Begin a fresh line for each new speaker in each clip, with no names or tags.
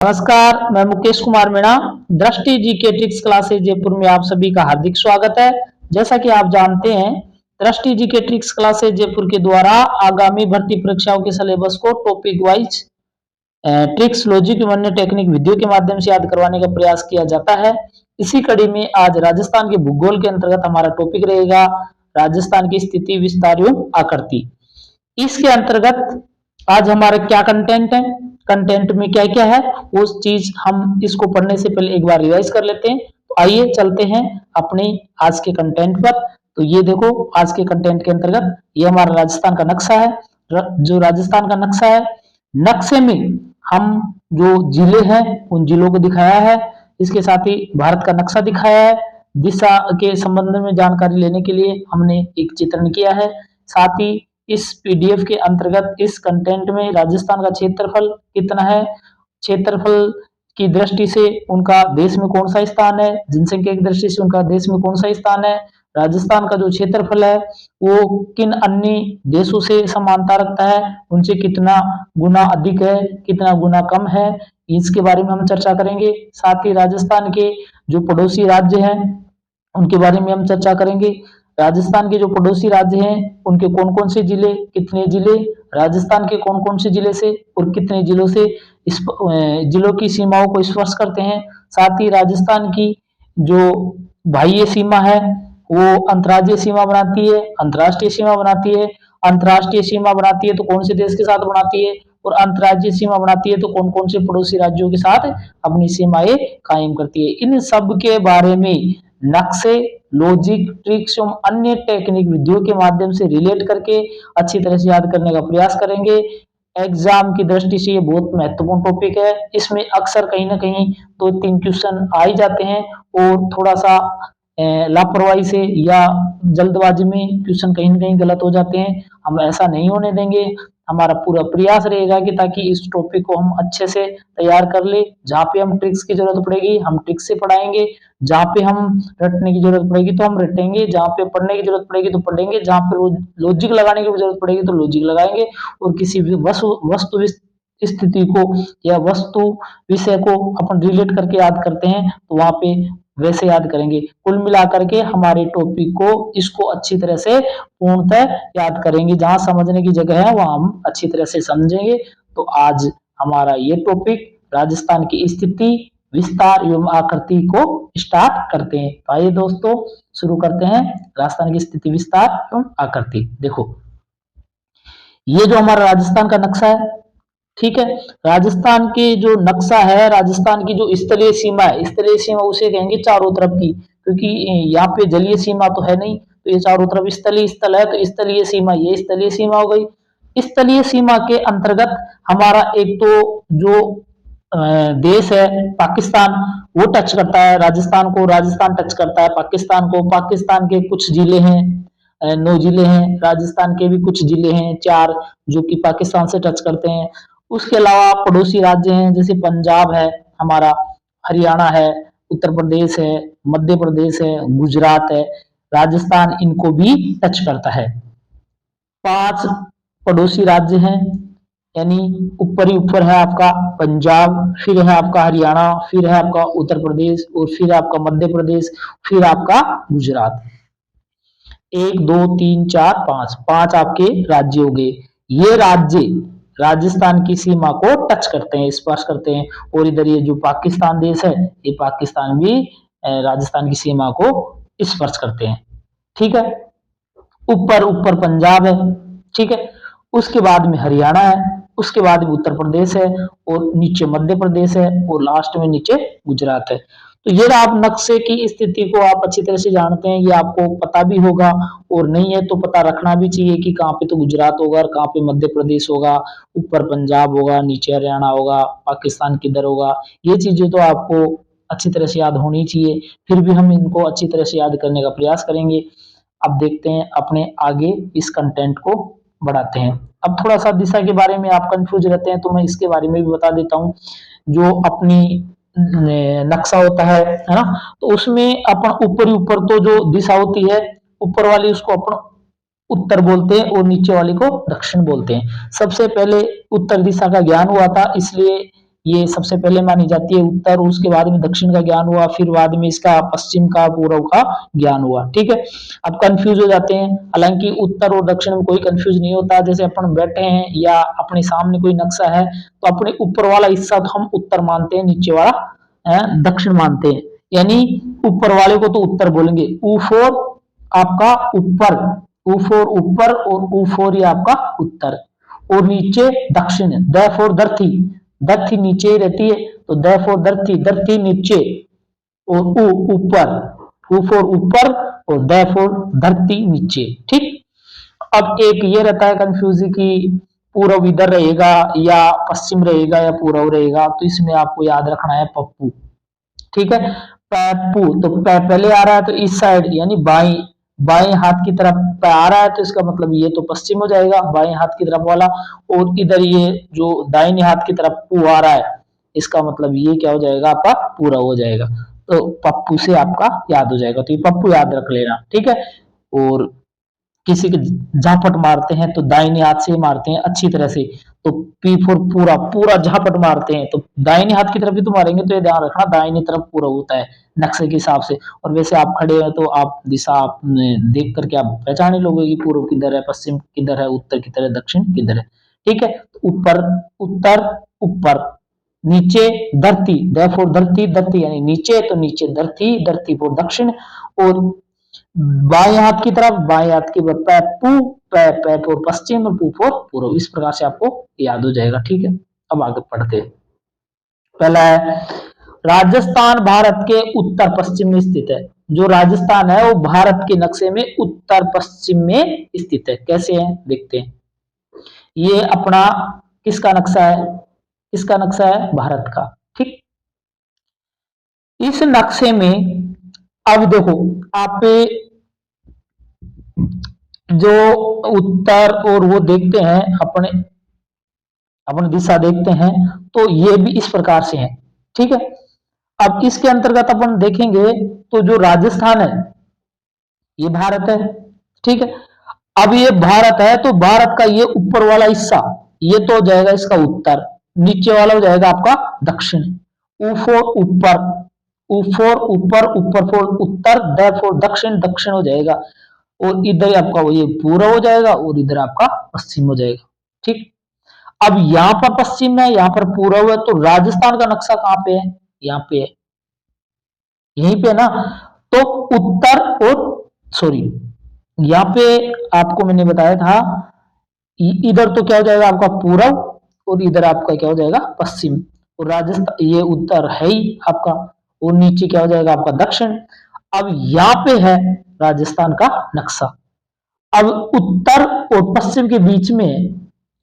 नमस्कार, मैं मुकेश कुमार मीणा। दृष्टि जी के ट्रिक्स क्लासेस जयपुर में आप सभी का हार्दिक स्वागत है। जैसा कि आप जानते हैं, दृष्टि जी के ट्रिक्स क्लासेस जयपुर के द्वारा आगामी भर्ती परीक्षाओं के सिलेबस को टॉपिक वाइज ट्रिक्स, लॉजिक एवं अन्य टेक्निक वीडियो के माध्यम से याद करवाने का प्रयास किया जाता है। इसी कड़ी में आज राजस्थान के भूगोल के अंतर्गत हमारा टॉपिक रहेगा राजस्थान की स्थिति, विस्तार एवं आकृति। इसके अंतर्गत आज हमारा क्या कंटेंट है, कंटेंट में क्या क्या है, उस चीज हम इसको पढ़ने से पहले एक बार रिवाइज कर लेते हैं। तो आइए चलते हैं अपने आज के कंटेंट पर। तो ये देखो, आज के कंटेंट के अंतर्गत ये हमारा राजस्थान का नक्शा है। जो राजस्थान का नक्शा है, नक्शे में हम जो जिले हैं उन जिलों को दिखाया है। इसके साथ ही भारत का नक्शा दिखाया है। दिशा के संबंध में जानकारी लेने के लिए हमने एक चित्रण किया है। साथ ही इस पीडीएफ के अंतर्गत इस कंटेंट में राजस्थान का क्षेत्रफल कितना है, क्षेत्रफल की दृष्टि से उनका देश में कौन सा स्थान है, जनसंख्या की दृष्टि से उनका देश में कौन सा स्थान है, राजस्थान का जो क्षेत्रफल है वो किन अन्य देशों से समानता रखता है, उनसे कितना गुना अधिक है, कितना गुना कम है, इसके बारे में हम चर्चा करेंगे। साथ ही राजस्थान के जो पड़ोसी राज्य हैं उनके बारे में हम चर्चा करेंगे। राजस्थान के जो पड़ोसी राज्य हैं उनके कौन कौन से जिले, कितने जिले, राजस्थान के कौन कौन से जिले से और कितने जिलों से इस जिलों की सीमाओं को स्पर्श करते हैं। साथ ही राजस्थान की जो बाह्य सीमा है वो अंतर्राज्यीय सीमा बनाती है, अंतर्राष्ट्रीय सीमा बनाती है। अंतर्राष्ट्रीय सीमा बनाती है तो कौन से देश के साथ बनाती है, और अंतर्राज्यीय सीमा बनाती है तो कौन कौन से पड़ोसी राज्यों के साथ अपनी सीमाएं कायम करती है। इन सब के बारे में नक्शे, लॉजिक, ट्रिक्स एवं अन्य टेक्निक वीडियो के माध्यम से रिलेट करके अच्छी तरह से याद करने का प्रयास करेंगे। एग्जाम की दृष्टि से ये बहुत महत्वपूर्ण टॉपिक है। इसमें अक्सर कहीं ना कहीं 2-3 क्वेश्चन आ ही जाते हैं और थोड़ा सा लापरवाही से या जल्दबाजी में क्वेश्चन कहीं ना कहीं गलत हो जाते हैं। हम ऐसा नहीं होने देंगे। हमारा पूरा प्रयास रहेगा कि ताकि इस टॉपिक को हम अच्छे से तैयार कर ले। जहाँ पे हम ट्रिक्स की जरूरत पड़ेगी हम ट्रिक्स से पढ़ाएंगे, जहाँ पे हम रटने की जरूरत पड़ेगी तो हम रटेंगे, जहाँ पे पढ़ने की जरूरत पड़ेगी तो पढ़ेंगे, जहाँ पे लॉजिक लगाने की जरूरत पड़ेगी तो लॉजिक लगाएंगे। और किसी भी वस्तु स्थिति को या वस्तु विषय को अपन रिलेट करके याद करते हैं तो वहां पे वैसे याद करेंगे। कुल मिलाकर के हमारे टॉपिक को इसको अच्छी तरह से पूर्णतः याद करेंगे। जहां समझने की जगह है वहां हम अच्छी तरह से समझेंगे। तो आज हमारा ये टॉपिक राजस्थान की स्थिति, विस्तार एवं आकृति को स्टार्ट करते हैं। तो आइए दोस्तों शुरू करते हैं राजस्थान की स्थिति, विस्तार एवं आकृति। देखो, ये जो हमारा राजस्थान का नक्शा है, ठीक है, राजस्थान के जो नक्शा है, राजस्थान की जो स्थलीय सीमा है, स्थलीय सीमा उसे कहेंगे चारों तरफ की, क्योंकि यहाँ पे जलीय सीमा तो है नहीं, तो ये चारों तरफ स्थलीय स्थल है, तो स्थलीय सीमा, ये स्थलीय सीमा हो गई। स्थलीय सीमा के अंतर्गत हमारा एक तो जो देश है पाकिस्तान, वो टच करता है राजस्थान को, राजस्थान टच करता है पाकिस्तान को। पाकिस्तान के कुछ जिले हैं, 9 जिले हैं, राजस्थान के भी कुछ जिले हैं 4, जो कि पाकिस्तान से टच करते हैं। उसके अलावा पड़ोसी राज्य हैं, जैसे पंजाब है हमारा, हरियाणा है, उत्तर प्रदेश है, मध्य प्रदेश है, गुजरात है, राजस्थान इनको भी टच करता है। 5 पड़ोसी राज्य हैं, यानी ऊपर ही ऊपर है आपका पंजाब, फिर है आपका हरियाणा, फिर है आपका उत्तर प्रदेश, और फिर आपका मध्य प्रदेश, फिर आपका गुजरात। 1 2 3 4 5, 5 आपके राज्य हो गए। ये राज्य राजस्थान की सीमा को टच करते हैं, स्पर्श करते हैं। और इधर ये जो पाकिस्तान देश है, ये पाकिस्तान भी राजस्थान की सीमा को स्पर्श करते हैं। ठीक है, ऊपर ऊपर पंजाब है, ठीक है, उसके बाद में हरियाणा है, उसके बाद में उत्तर प्रदेश है, और नीचे मध्य प्रदेश है, और लास्ट में नीचे गुजरात है। तो ये आप नक्शे की स्थिति को आप अच्छी तरह से जानते हैं, ये आपको पता भी होगा, और नहीं है तो पता रखना भी चाहिए कि कहाँ पे तो गुजरात होगा और कहाँ पे मध्य प्रदेश होगा, ऊपर पंजाब होगा, नीचे हरियाणा होगा, पाकिस्तान किधर होगा। ये चीजें तो आपको अच्छी तरह से याद होनी चाहिए। फिर भी हम इनको अच्छी तरह से याद करने का प्रयास करेंगे। अब देखते हैं अपने आगे इस कंटेंट को बढ़ाते हैं। अब थोड़ा सा दिशा के बारे में आप कंफ्यूज रहते हैं तो मैं इसके बारे में भी बता देता हूँ। जो अपनी नक्शा होता है ना, तो उसमें अपन ऊपर ही ऊपर तो जो दिशा होती है, ऊपर वाली उसको अपन उत्तर बोलते हैं और नीचे वाली को दक्षिण बोलते हैं। सबसे पहले उत्तर दिशा का ज्ञान हुआ था, इसलिए ये सबसे पहले मानी जाती है उत्तर, उसके बाद में दक्षिण का ज्ञान हुआ, फिर बाद में इसका पश्चिम का पूर्व का ज्ञान हुआ। ठीक है, अब कंफ्यूज हो जाते हैं, हालांकि उत्तर और दक्षिण में कोई कंफ्यूज नहीं होता। जैसे अपन बैठे हैं या अपने सामने कोई नक्शा है तो अपने ऊपर वाला हिस्सा तो हम उत्तर मानते हैं, नीचे वाला दक्षिण मानते हैं, यानी ऊपर वाले को तो उत्तर बोलेंगे। U4 आपका ऊपर, U4 ऊपर और U4 ये आपका उत्तर, और नीचे दक्षिण। therefore धरती, धरती नीचे ही रहती है तो therefore धरती, धरती नीचे, और ऊपर, U4 ऊपर और therefore धरती नीचे। ठीक, अब एक ये रहता है कंफ्यूज कि पूर्व इधर रहेगा या पश्चिम रहेगा या पूर्व रहेगा, तो इसमें आपको याद रखना है पप्पू। ठीक है, पप्पू तो पहले आ रहा है तो इस साइड यानी बाई, बाएं हाथ की तरफ आ रहा है तो इसका मतलब ये तो पश्चिम हो जाएगा, बाएं हाथ की तरफ वाला, और इधर ये जो दाहिने हाथ की तरफ पू आ रहा है इसका मतलब ये क्या हो जाएगा, आपका पूरा हो जाएगा। तो पप्पू से आपका याद हो जाएगा, तो ये पप्पू याद रख लेना। ठीक है, और किसी के झापट मारते हैं तो दाहिने हाथ से मारते हैं अच्छी तरह से, तो P4 पूरा पूरा झापट मारते हैं तो दाहिने हाथ की तरफ ही तो मारेंगे, तो ये ध्यान रखना दाहिनी तरफ पूरा होता है नक्शे के हिसाब से। और वैसे आप खड़े हैं तो आप दिशा आपने देख करके आप पहचान ही लोगे कि पूर्व किधर है, पश्चिम किधर है, उत्तर किधर है, दक्षिण किधर है। ठीक है, तो ऊपर उत्तर, ऊपर, नीचे धरती, therefore धरती, धरती यानी नीचे तो नीचे धरती, धरती for दक्षिण, और बाएं हाथ की तरफ, बाएं हाथ की पू, पै for पश्चिम और पू for पूर्व। इस प्रकार से आपको याद हो जाएगा। ठीक है, अब आगे पढ़ते हैं। पहला है राजस्थान भारत के उत्तर पश्चिम में स्थित है। जो राजस्थान है वो भारत के नक्शे में उत्तर पश्चिम में स्थित है। कैसे है देखते हैं। ये अपना किसका नक्शा है, किसका नक्शा है, भारत का। ठीक, इस नक्शे में अब देखो आप जो उत्तर और वो देखते हैं, अपने अपनी दिशा देखते हैं, तो ये भी इस प्रकार से है। ठीक है, अब इसके अंतर्गत अपन देखेंगे तो जो राजस्थान है ये भारत है। ठीक है, अब ये भारत है तो भारत का ये ऊपर वाला हिस्सा ये तो हो जाएगा इसका उत्तर, नीचे वाला हो जाएगा आपका दक्षिण। U4 ऊपर, U4 ऊपर, ऊपर फोर उत्तर, therefore दक्षिण, दक्षिण हो जाएगा, और इधर आपका ये पूरा हो जाएगा और इधर आपका पश्चिम हो जाएगा। ठीक, अब यहां पर पश्चिम है, यहां पर पूर्व है, तो राजस्थान का नक्शा कहां पे है, यहाँ पे है, यहीं पे ना। तो उत्तर और सॉरी यहाँ पे आपको मैंने बताया था इधर तो क्या हो जाएगा आपका पूर्व और इधर आपका क्या हो जाएगा पश्चिम, और राजस्थान ये उत्तर है ही आपका, और नीचे क्या हो जाएगा आपका दक्षिण। अब यहाँ पे है राजस्थान का नक्शा, अब उत्तर और पश्चिम के बीच में है।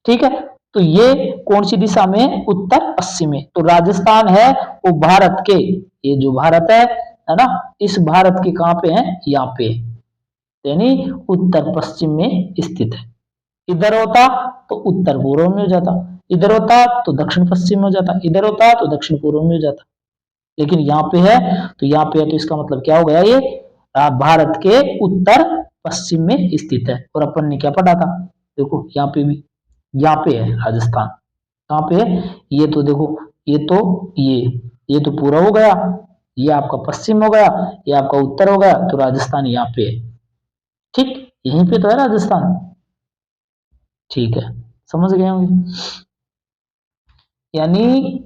ठीक है, तो ये कौन सी दिशा में, उत्तर पश्चिम में। तो राजस्थान है वो भारत के, ये जो भारत है ना, इस भारत के कहां पे है, यहाँ पे, यानी उत्तर पश्चिम में स्थित है। इधर होता तो उत्तर पूर्व में हो जाता, इधर होता तो दक्षिण पश्चिम में हो जाता, इधर होता तो दक्षिण पूर्व में हो जाता, लेकिन यहाँ पे है तो यहाँ पे है, तो इसका मतलब क्या हो गया, ये भारत के उत्तर पश्चिम में स्थित है। और अपन ने क्या पढ़ा था, देखो यहाँ पे भी, यहाँ पे है राजस्थान, कहाँ पे है, ये तो देखो, ये तो ये तो पूरा हो गया, ये आपका पश्चिम हो गया, ये आपका उत्तर हो गया, तो राजस्थान यहाँ पे है। ठीक, यहीं पे तो है राजस्थान। ठीक है, समझ गए होंगे, यानी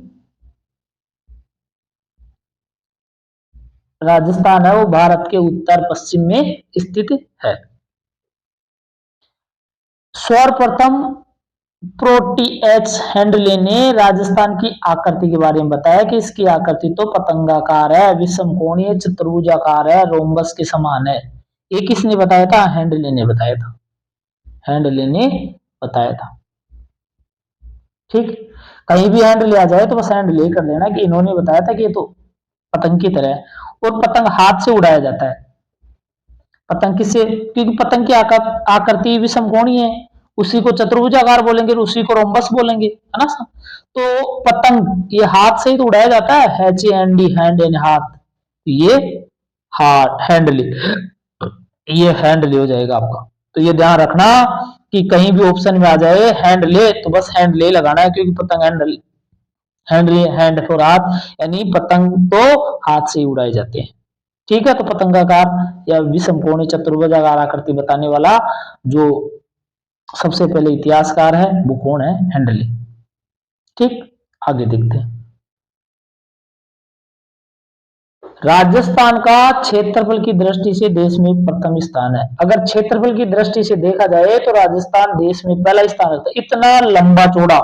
राजस्थान है वो भारत के उत्तर पश्चिम में स्थित है। सर्वप्रथम प्रोटीएच हेंडले ने राजस्थान की आकृति के बारे में बताया कि इसकी आकृति तो पतंगाकार है, विषम कोणीय, चतुर्भुजाकार है, रोम्बस के समान है। ये किसने बताया था, हेंडले ने बताया था, हेंडले ने बताया था। ठीक, कहीं भी हैंडले आ जाए तो बस हैंडले कर लेना कि इन्होंने बताया था कि ये तो पतंग की तरह है। और पतंग हाथ से उड़ाया जाता है, पतंग किससे, क्योंकि पतंग की आकृति विषम कोणीय है, उसी को चतुर्भुजाकार बोलेंगे, उसी को रोम्बस बोलेंगे, है ना। तो पतंग ये हाथ से ही तो उड़ाया जाता है, HAND, हैंड एंड हाथ, ये हाथ हैंडले, ये हैंडले हो जाएगा आपका। तो ये ध्यान रखना कि कहीं भी ऑप्शन में आ जाए हैंडले तो बस हैंडले लगाना है, क्योंकि पतंग हैंडल हैंड फॉर हाथ, यानी पतंग तो हाथ से ही उड़ाए जाते हैं। ठीक है, तो पतंगाकार या विषम कोणीय चतुर्भुजाकार आकृति बताने वाला जो सबसे पहले इतिहासकार है वो कौन है? हेनरी। ठीक, आगे देखते हैं। राजस्थान का क्षेत्रफल की दृष्टि से देश में प्रथम स्थान है। अगर क्षेत्रफल की दृष्टि से देखा जाए तो राजस्थान देश में पहला स्थान रखता है। इतना लंबा चौड़ा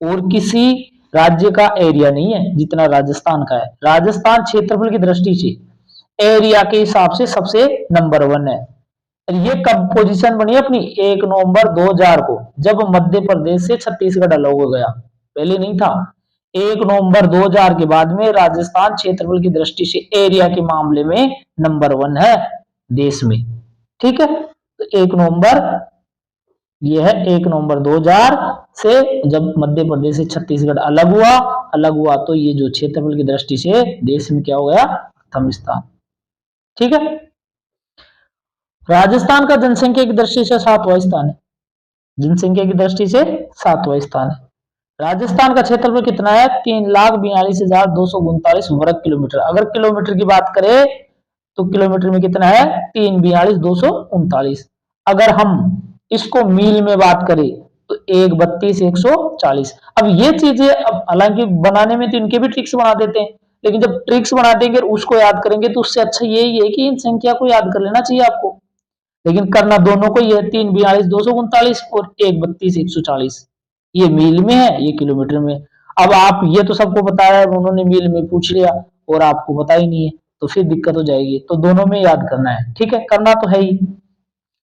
और किसी राज्य का एरिया नहीं है जितना राजस्थान का है। राजस्थान क्षेत्रफल की दृष्टि से एरिया के हिसाब से सबसे नंबर 1 है। ये कब पोजीशन बनी अपनी? 1 नवंबर 2000 को, जब मध्य प्रदेश से छत्तीसगढ़ अलग हो गया, पहले नहीं था। 1 नवंबर 2000 के बाद में राजस्थान क्षेत्रफल की दृष्टि से एरिया के मामले में नंबर 1 है देश में। ठीक है, तो 1 नवंबर, यह है 1 नवंबर 2000 से जब मध्य प्रदेश से छत्तीसगढ़ अलग हुआ तो ये जो क्षेत्रफल की दृष्टि से देश में क्या हो गया? प्रथम स्थान। ठीक है, राजस्थान का जनसंख्या की दृष्टि से 7वां स्थान है। जनसंख्या की दृष्टि से 7वां स्थान है। राजस्थान का क्षेत्रफल कितना है? 3,42,239 वर्ग किलोमीटर। अगर किलोमीटर की बात करें तो किलोमीटर में कितना है? 3,42,239। अगर हम इसको मील में बात करें तो 1,32,140। अब ये चीजें, अब हालांकि बनाने में तो इनके भी ट्रिक्स बना देते हैं, लेकिन जब ट्रिक्स बना देंगे उसको याद करेंगे तो उससे अच्छा यही है कि इन संख्या को याद कर लेना चाहिए आपको। लेकिन करना दोनों को ही है, 3,42,239 और 1,32,140। ये मील में है, ये किलोमीटर में। अब आप ये तो सबको बताया, उन्होंने मील में पूछ लिया और आपको पता ही नहीं है तो फिर दिक्कत हो जाएगी। तो दोनों में याद करना है। ठीक है, करना तो है ही,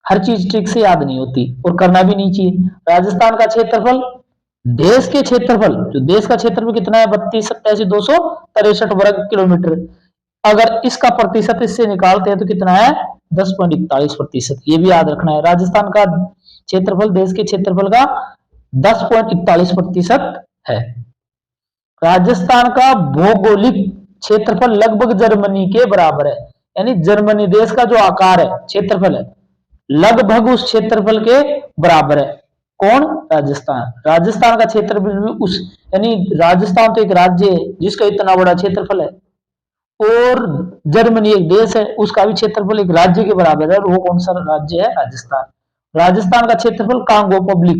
हर चीज ट्रिक से याद नहीं होती और करना भी नहीं चाहिए। राजस्थान का क्षेत्रफल, देश के क्षेत्रफल, जो देश का क्षेत्रफल कितना है? 32,87,263 वर्ग किलोमीटर। अगर इसका प्रतिशत इससे निकालते हैं तो कितना है? 10.41%। ये भी याद रखना है, राजस्थान का क्षेत्रफल देश के क्षेत्रफल का 10.41% है। राजस्थान का भौगोलिक क्षेत्रफल लगभग जर्मनी के बराबर है, यानी जर्मनी देश का जो आकार है, क्षेत्रफल है, लगभग उस क्षेत्रफल के बराबर है। कौन? राजस्थान। राजस्थान का क्षेत्रफल भी उस, यानी राजस्थान तो एक राज्य है जिसका इतना बड़ा क्षेत्रफल है, और जर्मनी एक देश है उसका भी क्षेत्रफल एक राज्य के बराबर है, और वो कौन सा राज्य है? राजस्थान। राजस्थान का क्षेत्रफल कांगो पब्लिक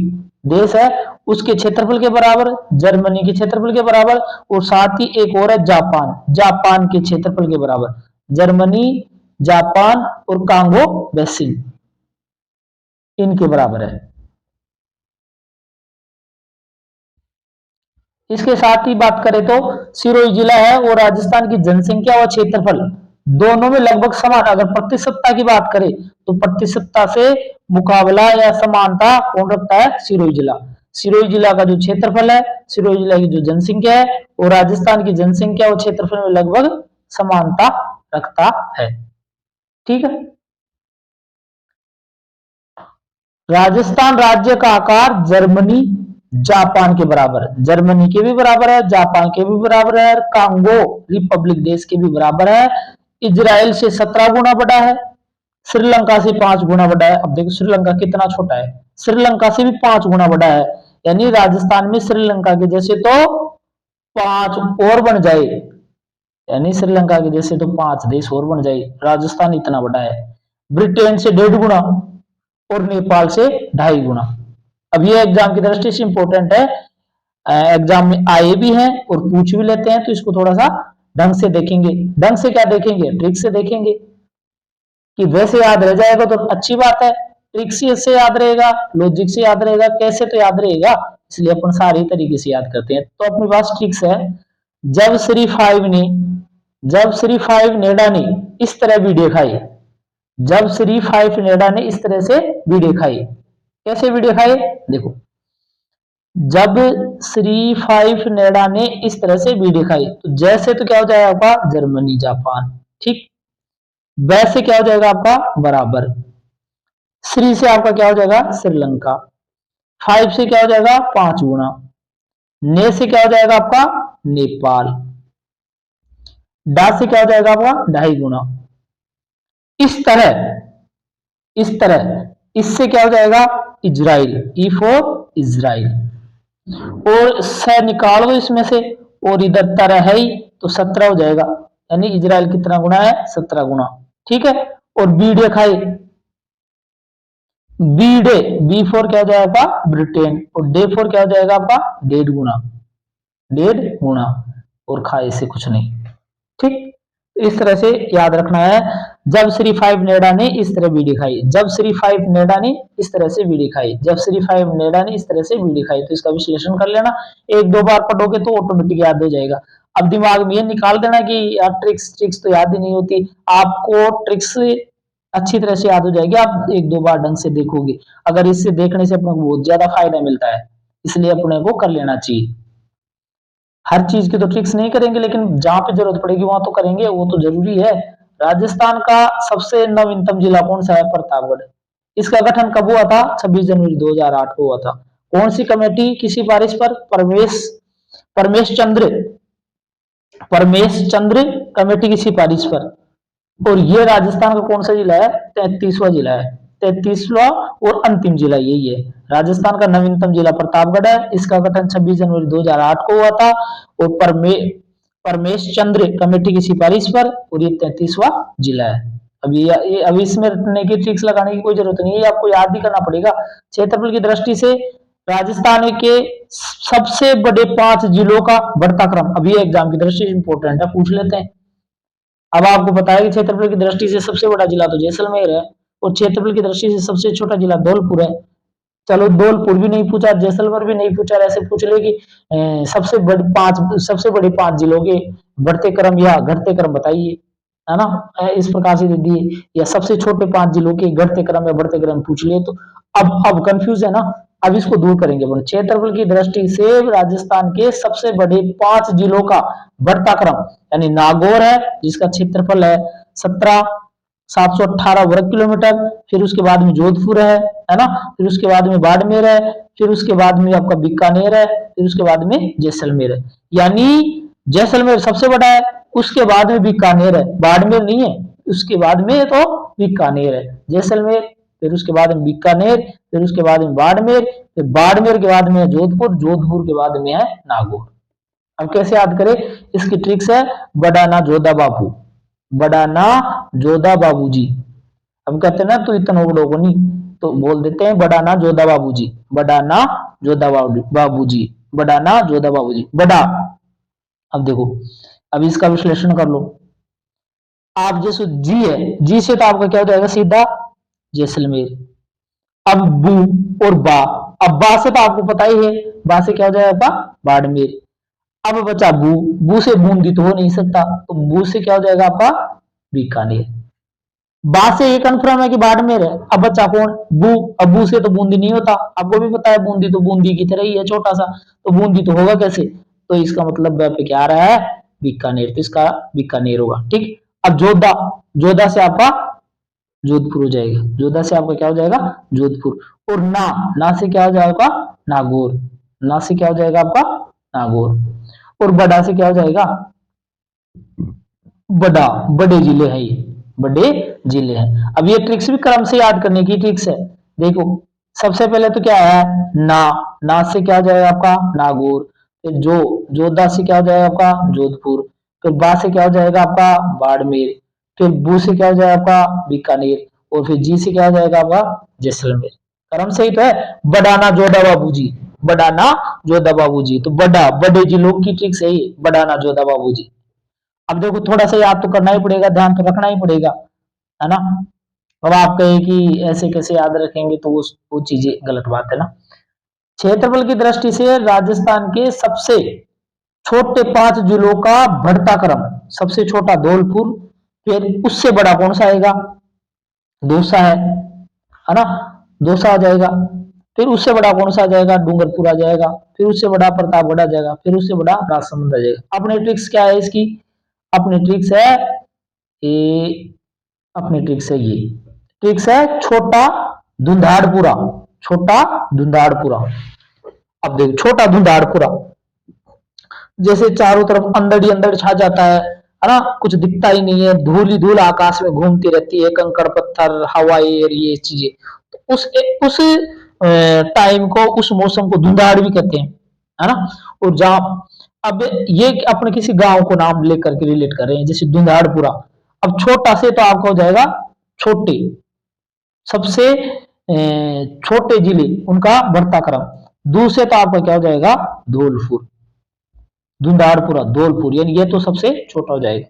देश है, उसके क्षेत्रफल के बराबर, जर्मनी के क्षेत्रफल के बराबर, और साथ ही एक और है जापान, जापान के क्षेत्रफल के बराबर। जर्मनी, जापान और कांगो बेसिन इनके बराबर है। इसके साथ ही बात करें तो सिरोही जिला है और राजस्थान की जनसंख्या व क्षेत्रफल दोनों में लगभग समान। अगर प्रतिशतता की बात करें तो प्रतिशतता से मुकाबला या समानता कौन रखता है? सिरोही जिला। सिरोही जिला का जो क्षेत्रफल है, सिरोही जिला की जो जनसंख्या है, वो राजस्थान की जनसंख्या और क्षेत्रफल में लगभग समानता रखता है। ठीक है, राजस्थान राज्य का आकार जर्मनी, जापान के बराबर, जर्मनी के भी बराबर है, जापान के भी बराबर है, कांगो रिपब्लिक देश के भी बराबर है, इजराइल से 17 गुना बड़ा है, श्रीलंका से 5 गुना बड़ा है। अब देखो श्रीलंका कितना छोटा है, श्रीलंका से भी 5 गुना बड़ा है, यानी राजस्थान में श्रीलंका के जैसे तो 5 और बन जाए, यानी श्रीलंका के जैसे तो 5 देश और बन जाए। राजस्थान इतना बड़ा है, ब्रिटेन से 1.5 गुना और नेपाल से 2.5 गुना। अब ये एग्जाम की दृष्टि से इंपॉर्टेंट है, एग्जाम में आए भी हैं और पूछ भी लेते हैं, तो इसको थोड़ा सा ढंग से देखेंगे। ढंग से क्या देखेंगे? ट्रिक से देखेंगे, कि वैसे याद रह जाएगा तो अच्छी बात है, ट्रिक से याद रहेगा, लॉजिक से याद रहेगा, कैसे तो याद रहेगा, इसलिए अपन सारे तरीके से याद करते हैं। तो अपने पास ट्रिक्स है। जब श्री 5 नेडा ने इस तरह वीडियो खाई, जब श्री 5 नेडा ने इस तरह से वीडियो खाई, कैसे वीडियो खाई? देखो, जब श्री 5 नेडा ने इस तरह से वीडियो खाई तो जैसे तो क्या हो जाएगा आपका? Germany, Japan. ठीक, वैसे क्या हो जाएगा आपका? बराबर। श्री से आपका क्या हो जाएगा? श्रीलंका। 5 से क्या हो जाएगा? 5 गुना। ने से क्या हो जाएगा आपका? नेपाल। डा से क्या हो जाएगा आपका? 2.5 गुना। इस तरह इससे क्या हो जाएगा? Israel, E for Israel. और स निकाल दो इसमें से, और इधर तरह है ही तो 17 हो जाएगा, यानी इजराइल कितना गुना है, 17 गुना। ठीक है। और बी डे खाई, बी डे, बी फोर क्या हो जाएगा, ब्रिटेन, और डे फोर क्या हो जाएगा आपका, 1.5 गुना, 1.5 गुना, और खाए से कुछ नहीं। ठीक, इस तरह से याद रखना है। जब श्री 5 नेडा ने इस तरह बीड़ी खाई, जब श्री 5 नेडा ने इस तरह से बीड़ी खाई, जब श्री 5 नेडा ने इस तरह से बीड़ी खाई, तो इसका विश्लेषण कर लेना। एक दो बार पढ़ोगे तो ऑटोमेटिक याद हो जाएगा। अब दिमाग में ये निकाल देना कि यार ट्रिक्स ट्रिक्स तो याद ही नहीं होती, आपको ट्रिक्स अच्छी तरह से याद हो जाएगी, आप एक दो बार ढंग से देखोगे। अगर इससे देखने से अपने को बहुत ज्यादा फायदा मिलता है, इसलिए अपने को कर लेना चाहिए। हर चीज की तो ट्रिक्स नहीं करेंगे, लेकिन जहां पे जरूरत पड़ेगी वहां तो करेंगे, वो तो जरूरी है। राजस्थान का सबसे नवीनतम जिला कौन सा है, प्रतापगढ़। इसका गठन कब हुआ था, 26 जनवरी 2008 को हुआ था। कौन सी कमेटी की सिफारिश पर, परमेश चंद्र परमेश चंद्र कमेटी की सिफारिश पर। और ये राजस्थान का कौन सा जिला है, 33वां जिला है, 33वां और अंतिम जिला यही है। राजस्थान का नवीनतम जिला प्रतापगढ़ है, इसका गठन 26 जनवरी 2008 को हुआ था, और परमेश चंद्र कमेटी की सिफारिश पर, और ये 33वां जिला है। अब इसमें रटने की ट्रिक्स लगाने की कोई जरूरत नहीं है, आपको याद ही करना पड़ेगा। क्षेत्रफल की दृष्टि से राजस्थान के सबसे बड़े 5 जिलों का बढ़ता क्रम, अभी एग्जाम की दृष्टि से इंपॉर्टेंट है, पूछ लेते हैं। अब आपको पता है कि क्षेत्रफल की दृष्टि से सबसे बड़ा जिला तो जैसलमेर है, और क्षेत्रफल की दृष्टि से सबसे छोटा जिला धौलपुर है। चलो धौलपुर भी नहीं पूछा, जैसलमेर भी नहीं पूछा, ऐसे पूछ ले कि सबसे बड़े 5 जिलों के बढ़ते क्रम या घटते क्रम बताइए, है ना। इस प्रकार से दे दिए, या सबसे छोटे 5 जिलों के घटते क्रम या बढ़ते क्रम पूछ लिए, तो अब कंफ्यूज है ना। अब इसको दूर करेंगे अपन। क्षेत्रफल की दृष्टि से राजस्थान के सबसे बड़े 5 जिलों का बढ़ता क्रम, यानी नागौर है जिसका क्षेत्रफल है 17,718 वर्ग किलोमीटर, फिर उसके बाद में जोधपुर है ना, फिर उसके बाद में बाड़मेर है, फिर उसके बाद में आपका बीकानेर है, फिर उसके बाद में जैसलमेर है। यानी जैसलमेर सबसे बड़ा है, उसके बाद में बीकानेर है, बाड़मेर नहीं है, उसके बाद में तो बीकानेर है। जैसलमेर, फिर उसके बाद में बीकानेर, फिर उसके बाद में बाड़मेर, फिर बाड़मेर के बाद में जोधपुर, जोधपुर के बाद में है नागौर। अब कैसे याद करें, इसकी ट्रिक्स है, बड़ाना जोधा बाबू, बड़ाना जोधा बाबूजी। अब कहते हैं ना तो इतना लोगों नहीं, तो बोल देते हैं बड़ाना जोधा बाबूजी, बड़ाना जोधा बाबूजी, बड़ाना जोधा बाबूजी, बड़ा। अब देखो, अब इसका विश्लेषण कर लो। आप जैसे जी है, जी से तो आपका क्या हो जाएगा सीधा जैसलमेर। अब बू और बा, अब बा से तो आपको पता ही है, बा से क्या हो जाएगा आपका बाड़मेर। अब बचा बू, बू से बूंदी तो हो नहीं सकता, तो बू से क्या हो जाएगा आपका बीकानेर। बा से ये कंफर्म है कि बाड़मेर है। अब बचा कौन, बू। अब बू से तो बूंदी नहीं होता, आपको भी पता है बूंदी तो बूंदी की तरह ही है, छोटा सा, तो बूंदी तो होगा कैसे, तो इसका मतलब पे क्या आ रहा है, बीकानेर, तो इसका बीकानेर होगा। ठीक। अब जोधा, जोधा से आपका जोधपुर हो जाएगा, जोधा से आपका क्या हो जाएगा जोधपुर। और ना, ना से क्या हो जाएगा नागौर, ना से क्या हो जाएगा आपका नागौर। और बड़ा से क्या हो जाएगा बड़ा, बड़े जिले हैं ये, बड़े जिले हैं। अब ये ट्रिक्स भी क्रम से याद करने की ट्रिक्स है। देखो सबसे पहले तो क्या है, ना से क्या हो जाएगा आपका नागौर, फिर जोधा से क्या हो जाएगा आपका जोधपुर, फिर बा से क्या हो जाएगा आपका बाड़मेर, फिर बू से क्या हो जाएगा आपका बीकानेर, और फिर जी से क्या हो जाएगा आपका जैसलमेर। क्रम सही तो है, बड़ाना जोधा बाबूजी, बड़ाना जोधा बाबूजी, तो बड़ा, बड़े जिलों की ट्रिक्स है ये, बड़ाना जोधा बाबूजी। अब देखो थोड़ा सा याद तो करना ही पड़ेगा, ध्यान तो रखना ही पड़ेगा, है ना। अब आप कहे कि ऐसे कैसे याद रखेंगे, तो वो चीजें गलत बात है ना। क्षेत्रफल की दृष्टि से राजस्थान के सबसे छोटे 5 जिलों का बढ़ता क्रम, सबसे छोटा धौलपुर, फिर उससे बड़ा कौन सा आएगा, दौसा है ना, दौसा आ जाएगा। फिर उससे बड़ा कौन सा आ जाएगा, डूंगरपुर आ जाएगा। फिर उससे बड़ा प्रतापगढ़ आ जाएगा। फिर उससे बड़ा राजसमंद आ जाएगा। अपने ट्रिक्स क्या है इसकी, अपनी ट्रिक्स है ये, अपनी ट्रिक्स है ये, ट्रिक्स है छोटा धुंधाड़पुरा, छोटा धुंधाड़पुरा। अब देखो छोटा धुंधाड़पुरा, जैसे चारों तरफ अंदर ही अंदर छा जाता है ना, कुछ दिखता ही नहीं है, धूल ही धूल आकाश में घूमती रहती है, कंकड़ पत्थर हवा एयर ये चीजें, तो उस टाइम को, उस मौसम को धुंधाड़ भी कहते हैं। है ना। और जहां अब ये अपने किसी गांव को नाम लेकर के रिलेट कर रहे हैं, जैसे दुंधाड़पुरा। अब छोटा से तो आपका हो जाएगा छोटे, सबसे छोटे जिले उनका बढ़ता क्रम। दू से तो आपका क्या हो जाएगा धौलपुर, धुंधाड़पुरा धौलपुर, यानी ये तो सबसे छोटा हो जाएगा।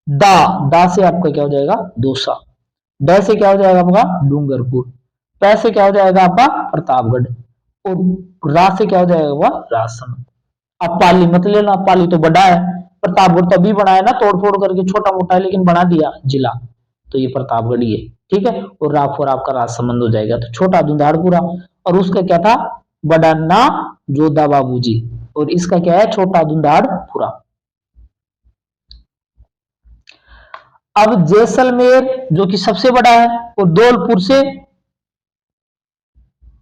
दा दा से आपका क्या हो जाएगा दौसा। ड से क्या हो जाएगा आपका डूंगरपुर। प से क्या हो जाएगा आपका प्रतापगढ़। और रा से क्या हो जाएगा वह राजसमंद। अब पाली मत लेना, पाली तो बड़ा है, प्रतापगढ़ तो अभी बना है ना, तोड़ फोड़ करके, छोटा मोटा है लेकिन बना दिया जिला, तो ये प्रतापगढ़ ही है, ठीक है। और राफोर आपका राजसमंद हो जाएगा, तो छोटा धुंधाड़पुरा। और उसका क्या था बड़ा ना जोधा बाबूजी, और इसका क्या है छोटा धुंधाड़पुरा। अब जैसलमेर जो कि सबसे बड़ा है, और धौलपुर से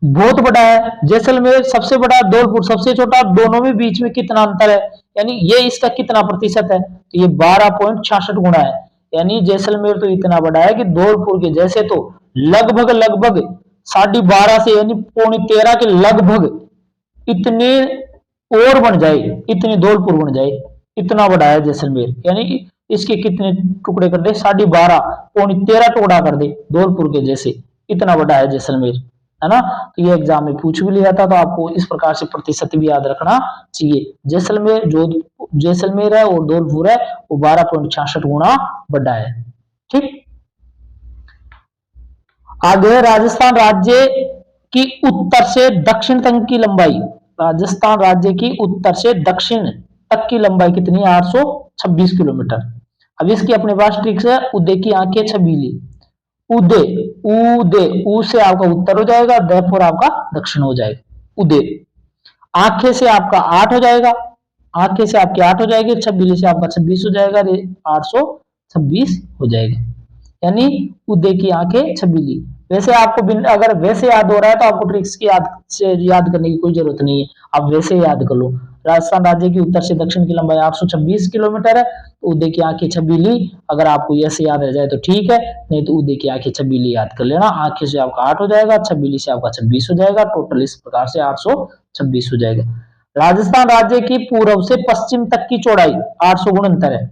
बहुत बड़ा है। जैसलमेर सबसे बड़ा, धौलपुर सबसे छोटा, दोनों में बीच में कितना अंतर है, यानी ये इसका कितना प्रतिशत है, तो ये 12.66 गुना है। यानी जैसलमेर तो इतना बड़ा है कि धौलपुर के जैसे तो लगभग लगभग 12.5 से यानी 13.25 के लगभग इतने और बन जाए, इतने धौलपुर बन जाए, इतना बड़ा है जैसलमेर। यानी इसके कितने टुकड़े कर दे 12.5 13 टुकड़ा कर दे धौलपुर के जैसे, इतना बड़ा है जैसलमेर, है ना। तो ये एग्जाम में पूछ भी लिया था, तो आपको इस प्रकार से प्रतिशत भी याद रखना चाहिए। जैसलमेर जो जैसलमेर है और धौलपुर है वो 12.66 गुना बड़ा है, ठीक। आगे राजस्थान राज्य की उत्तर से दक्षिण तक की लंबाई, राजस्थान राज्य की उत्तर से दक्षिण तक की लंबाई कितनी है 826 किलोमीटर। अब इसकी अपने पास ट्रिक्स है, उदय की आंखें छबीली। उदय उदय ऊ से आपका उत्तर हो जाएगा, देयपुर आपका दक्षिण हो जाएगा। उदय आंखें से आपका 8 हो जाएगा, आंखें से आपकी 8 हो जाएगी, छबीली से आपका 26 हो जाएगा, 826 हो जाएगा। यानी उदय की आंखें छबीली। वैसे आपको अगर वैसे याद हो रहा है तो आपको ट्रिक्स की याद करने की कोई जरूरत नहीं है, आप वैसे याद कर लो। राजस्थान राज्य की उत्तर से दक्षिण की लंबाई 826 किलोमीटर है, तो उदय की आंखें छबीली अगर आपको ऐसे याद रह जाए तो ठीक है, नहीं तो उदय की आंखें छबीली याद कर लेना। आंखें से आपका 8 हो जाएगा, छबीली से आपका 26 हो जाएगा, टोटल इस प्रकार से 826 हो जाएगा। राजस्थान राज्य की पूर्व से पश्चिम तक की चौड़ाई 869 है।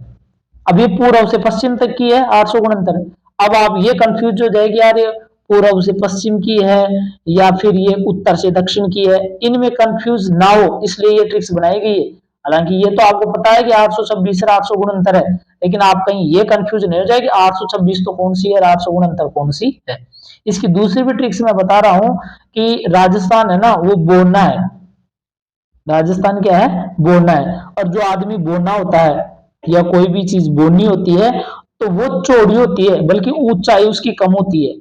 अब ये पूर्व से पश्चिम तक की है 869 है। अब आप ये कंफ्यूज हो जाएगी यार ये पूर्व से पश्चिम की है या फिर ये उत्तर से दक्षिण की है, इनमें कंफ्यूज ना हो इसलिए ये ट्रिक्स बनाई गई है। हालांकि ये तो आपको पता है कि 826 और 869 है, लेकिन आप कहीं ये कंफ्यूज नहीं हो जाए कि 826 तो कौन सी है और 869 कौन सी है। इसकी दूसरी भी ट्रिक्स मैं बता रहा हूं कि राजस्थान है ना वो बोलना है, राजस्थान क्या है बोलना है, और जो आदमी बोलना होता है या कोई भी चीज बोलनी होती है तो वो चौड़ी होती है, बल्कि ऊंचाई उसकी कम होती है।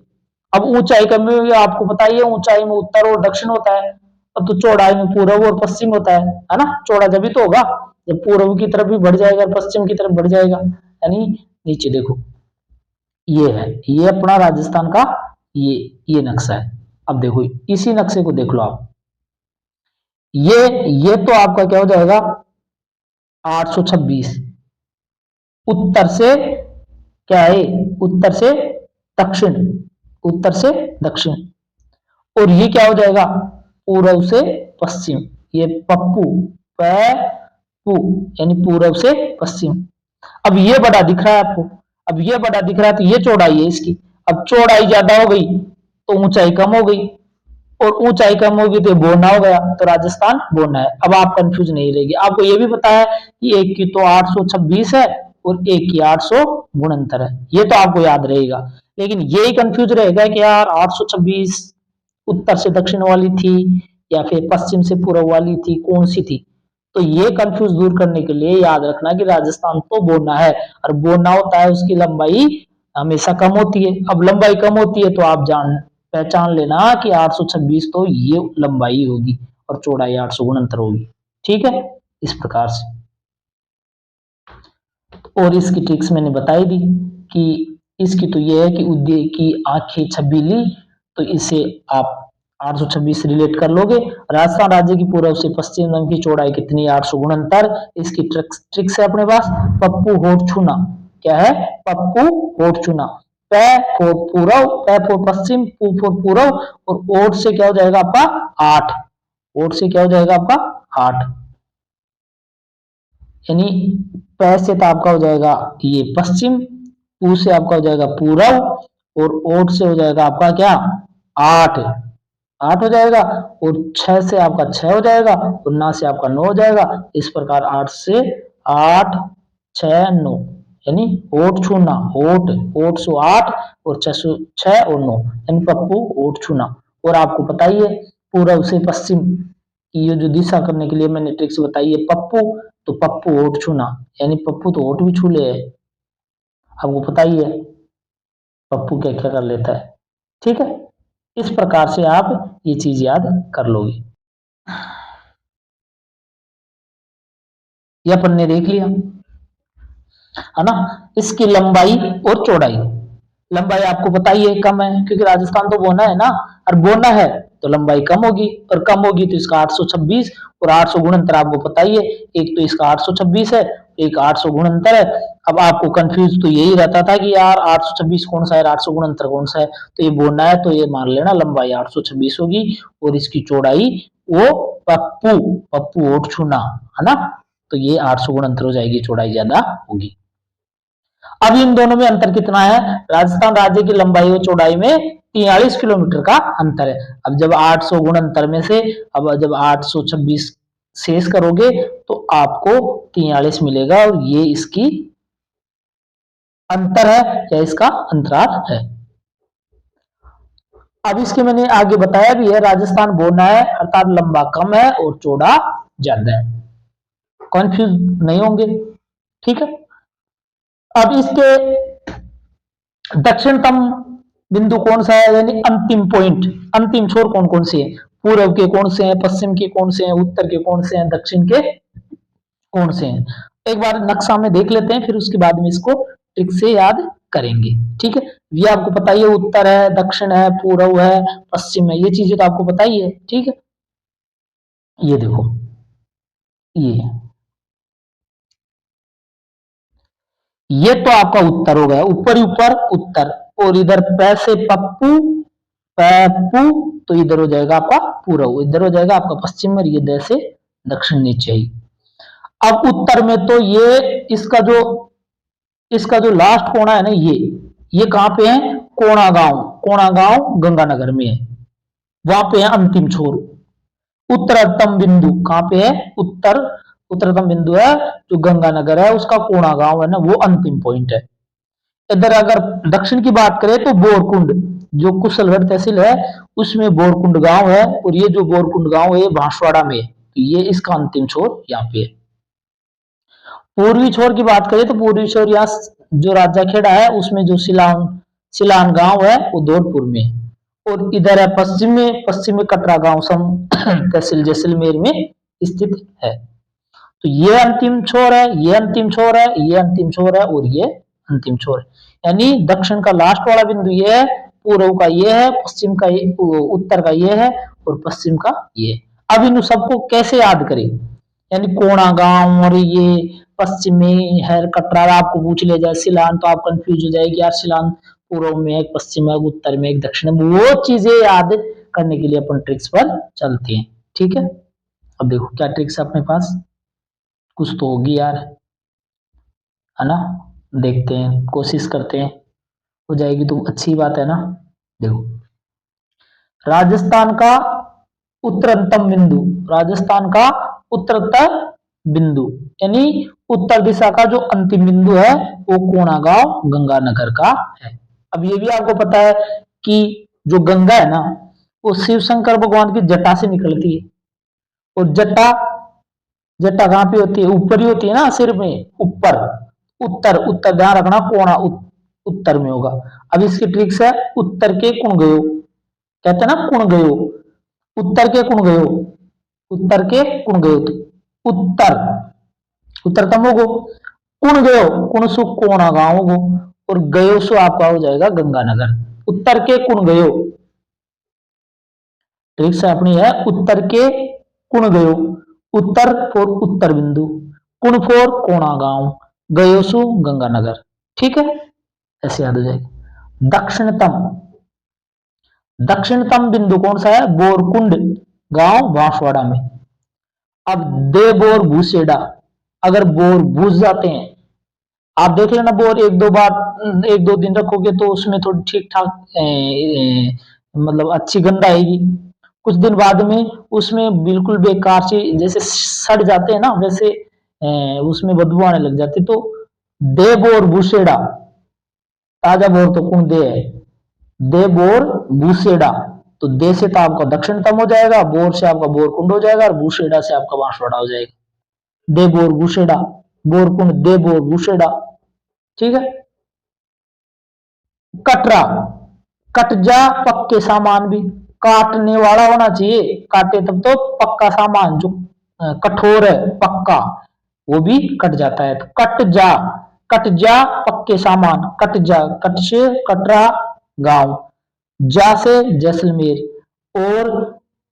अब ऊंचाई कम हुई आपको पता ही है, ऊंचाई में उत्तर और दक्षिण होता है, अब तो चौड़ाई में पूर्व और पश्चिम होता है ना। चौड़ा जब भी तो होगा जब पूर्व की तरफ भी बढ़ जाएगा, पश्चिम की तरफ बढ़ जाएगा। यानी नीचे देखो ये है, ये अपना राजस्थान का ये नक्शा है। अब देखो इसी नक्शे को देख लो आप, ये तो आपका क्या हो जाएगा 826 उत्तर से क्या है, उत्तर से दक्षिण, उत्तर से दक्षिण। और ये क्या हो जाएगा पूर्व से पश्चिम, ये पप्पू पू यानी पूर्व से पश्चिम। अब ये बड़ा दिख रहा है आपको, अब ये बड़ा दिख रहा है तो ये चौड़ाई है इसकी। अब चौड़ाई ज्यादा हो गई तो ऊंचाई कम हो गई, और ऊंचाई कम होगी तो बोना हो गया, तो राजस्थान बोना है। अब आप कंफ्यूज नहीं रहेगी, आपको ये भी पता है कि एक की तो 826 है और एक की 869 है, ये तो आपको याद रहेगा। लेकिन यही कंफ्यूज रहेगा कि यार 826 उत्तर से दक्षिण वाली थी या फिर पश्चिम से पूर्व वाली थी, कौन सी थी। तो ये कंफ्यूज दूर करने के लिए याद रखना कि राजस्थान तो बोना है, और बोना होता है उसकी लंबाई हमेशा कम होती है। अब लंबाई कम होती है तो आप पहचान लेना कि 826 तो ये लंबाई होगी और चौड़ाई 869 होगी, ठीक है इस प्रकार से। और इसकी ट्रिक्स मैंने बताई दी कि इसकी तो ये है कि उदय की आंखें छबीली, तो इसे आप 826 रिलेट कर लोगे। राजस्थान राज्य की पूर्व से पश्चिम तक की चौड़ाई कितनी 869, इसकी ट्रिक्स है अपने पास। पप्पू होठ छूना, क्या है पप्पू होठ छूना, प फोर पूर्व, प फोर पश्चिम, पू फोर पूर्व, और ओट से क्या हो जाएगा आपका 8, ओट से क्या हो जाएगा आपका 8, यानी प से तो आपका हो जाएगा ये पश्चिम, पू से आपका हो जाएगा पूरब, और ओट से हो जाएगा आपका क्या 8, 8 हो जाएगा, और 6 से आपका 6 हो जाएगा, और 9 से आपका 9 हो जाएगा। इस प्रकार 8 से 8, 6, 9, यानी ओट छूना, ओट, ओट सो 8 और 6 सो 6 और 9, यानी पप्पू ओट छूना। और आपको पता ही है पूरब से पश्चिम की ये जो दिशा करने के लिए मैंने ट्रिक्स बताई है पप्पू, तो पप्पू ओट छूना, यानी पप्पू तो ओट भी छू ले है, आपको पता ही है पप्पू क्या क्या कर लेता है। ठीक है, इस प्रकार से आप ये चीज याद कर लोगे। ये अपन ने देख लिया है ना। इसकी लंबाई और चौड़ाई, लंबाई आपको पता ही है कम है, क्योंकि राजस्थान तो बोना है ना, और बोना है तो लंबाई कम होगी, और कम होगी तो इसका 826, और 800 गुणनतर आपको पता ही है, एक तो इसका 826 है, एक 800 गुणनतर है। अब आपको कंफ्यूज तो यही रहता था कि यार 826 कौन सा है, 800 गुणनतर कौन सा है, तो ये बोलना है तो ये मान लेना लंबाई 826 होगी, और इसकी चौड़ाई वो पप्पू, पप्पू ओट छूना है ना, तो ये 800 गुणनतर हो जाएगी, चौड़ाई ज्यादा होगी। अब इन दोनों में अंतर कितना है, राजस्थान राज्य की लंबाई और चौड़ाई में 43 किलोमीटर का अंतर है। अब जब 800 गुण अंतर में से अब जब 826 शेष करोगे तो आपको 43 मिलेगा, और ये इसकी अंतर है या इसका अंतराल है। अब इसके मैंने आगे बताया भी है, राजस्थान बोना है अर्थात लंबा कम है और चौड़ा ज्यादा है, कंफ्यूज नहीं होंगे। ठीक है, अब इसके दक्षिणतम बिंदु कौन सा है, यानी अंतिम पॉइंट, अंतिम छोर कौन कौन से हैं, पूर्व के कौन से हैं, पश्चिम के कौन से हैं, उत्तर के कौन से हैं, दक्षिण के कौन से हैं। एक बार नक्शा में देख लेते हैं, फिर उसके बाद में इसको ट्रिक से याद करेंगे। ठीक है, ये आपको पता ही है, उत्तर है, दक्षिण है, पूर्व है, पश्चिम है, ये चीजें तो आपको पता ही है। ठीक है, ये देखो, ये तो आपका उत्तर हो गया, ऊपर ही ऊपर उत्तर, और इधर पै से पप्पू, पैपू, तो इधर हो जाएगा आपका पूर्व, इधर हो जाएगा आपका पश्चिम, और ये द से दक्षिण नीचे ही। अब उत्तर में तो ये इसका जो लास्ट कोना है ना, ये कहां पे है, कोणा गांव, कोणा गांव गंगानगर में है, वहां पे है अंतिम छोर। उत्तरतम बिंदु कहां पे है, उत्तरतम बिंदु है जो गंगानगर है, उसका कोणा गांव है ना, वो अंतिम पॉइंट है। इधर अगर दक्षिण की बात करें तो बोरकुंड, जो कुशलगढ़ तहसील है उसमें बोरकुंड गांव है, और ये जो बोरकुंड गांव है बांसवाड़ा में है, तो ये इसका अंतिम छोर यहाँ पे है। पूर्वी छोर की बात करें तो पूर्वी छोर यहाँ जो राजाखेड़ा है उसमें जो सिलान सिलान गांव है वो धौलपुर में है, और इधर है पश्चिम में कटरा गांव सम तहसील जैसलमेर में स्थित है। तो ये अंतिम छोर है, ये अंतिम छोर है, ये अंतिम छोर है, और ये अंतिम छोर है, यानी दक्षिण का लास्ट वाला बिंदु ये है, पूर्व का ये है, पश्चिम का ये, उत्तर का ये है, और पश्चिम का ये है। अब इन सबको कैसे याद करें, यानी कोणा गांव और ये पश्चिम में है कटरा, आपको पूछ ले जाए सिलान तो आप कंफ्यूज हो जाएगी यार, सिलान पूर्व में एक, पश्चिम में, उत्तर में एक, दक्षिण में, वो चीजें याद करने के लिए अपन ट्रिक्स पर चलते हैं। ठीक है, अब देखो क्या ट्रिक्स है अपने पास, कुछ तो होगी यार, है ना, देखते हैं, कोशिश करते हैं, हो जाएगी तो अच्छी बात है ना। देखो, राजस्थान का उत्तरतम बिंदु, राजस्थान का उत्तरतम बिंदु, यानी उत्तर दिशा का जो अंतिम बिंदु है वो कोणा गांव गंगानगर का है। अब ये भी आपको पता है कि जो गंगा है ना वो शिव शंकर भगवान की जटा से निकलती है, और जटा जटा कहां पे होती है, ऊपर ही होती है ना, सिर में ऊपर, उत्तर, उत्तर ध्यान रखना, कोणा उत्तर में होगा। अब इसकी ट्रिक्स है, उत्तर के कुण गयो, कहते हैं ना कुण गयो, उत्तर के कुण गयो, उत्तर के कुण गयो, तो उत्तर उत्तरतम होगो, कुण गयो कुण सु कोणा गांव होगो, और गयो सु आपका हो जाएगा गंगानगर। उत्तर के कुण गयो, ट्रिक्स अपनी है, उत्तर के कुण गयो, उत्तर फॉर उत्तर बिंदु, कुण फॉर कोणा गांव, गयोसु गंगानगर। ठीक है, ऐसे याद हो जाएगा। दक्षिणतम, दक्षिणतम बिंदु कौन सा है, बोरकुंड गांव बांसवाड़ा में, अब दे बोर भूसेडा, अगर बोर भूस जाते हैं, आप देख लेना बोर एक दो बार, एक दो दिन रखोगे तो उसमें थोड़ी ठीक ठाक मतलब अच्छी गंध आएगी। कुछ दिन बाद में उसमें बिल्कुल बेकार से जैसे सड़ जाते हैं ना, वैसे उसमें बदबू आने लग जाती। तो दे बोर भूसेडा, ताजा बोर तो कौन दे है, दे बोर भूसेडा। तो दे से तो आपका दक्षिणतम हो जाएगा, बोर से आपका बोर कुंड हो जाएगा, और भूसेडा से आपका बांसवाड़ा हो जाएगा। दे बोर भूसेडा, बोर कुंड दे बोर भूसेडा। ठीक है। कटरा, कट जा पक्के सामान भी, काटने वाला होना चाहिए, काटे तब तो पक्का सामान जो कठोर है पक्का, वो भी कट जाता है। तो कट जा पक्के सामान, कट जा, कट से कटरा गांव, जा से जैसलमेर, और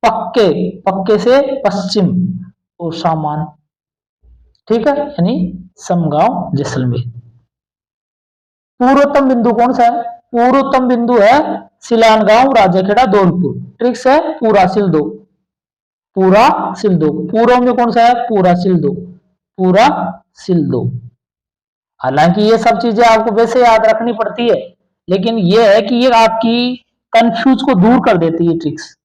पक्के, पक्के से पश्चिम और सामान। ठीक है, यानी समगांव जैसलमेर। पूर्वोत्तम बिंदु कौन सा है, पूर्वोत्तम बिंदु है सिलानगांव राजाखेड़ा धौलपुर। ट्रिक्स है पूरा सिल दो, पूरा सिल दो। पूर्व में कौन सा है, पूरा सिल दो, पूरा सिल दो। हालांकि ये सब चीजें आपको वैसे याद रखनी पड़ती है, लेकिन ये है कि ये आपकी कंफ्यूज को दूर कर देती है ट्रिक्स,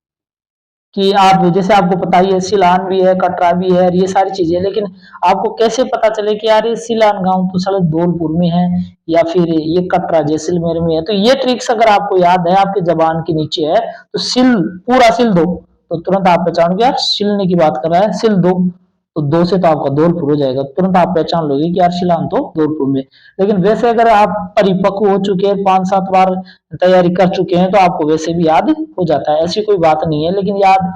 कि आप जैसे आपको पता ही है सिलान भी है, कटरा भी है, ये सारी चीजें, लेकिन आपको कैसे पता चले कि यार ये सिलान गांव तो साले धौलपुर में है, या फिर ये कटरा जैसलमेर में है। तो ये ट्रिक्स अगर आपको याद है, आपके जबान के नीचे है, तो सिल, पूरा सिल दो, तो तुरंत आप पहचान यार सिलने की बात कर रहा है, सिल दो। तो दो से तो आपका धौलपुर हो जाएगा, तुरंत आप पहचान लोगे कि यार सिलान तो धौलपुर में। लेकिन वैसे अगर आप परिपक्व हो चुके हैं, 5-7 बार तैयारी कर चुके हैं, तो आपको वैसे भी याद हो जाता है, ऐसी कोई बात नहीं है। लेकिन याद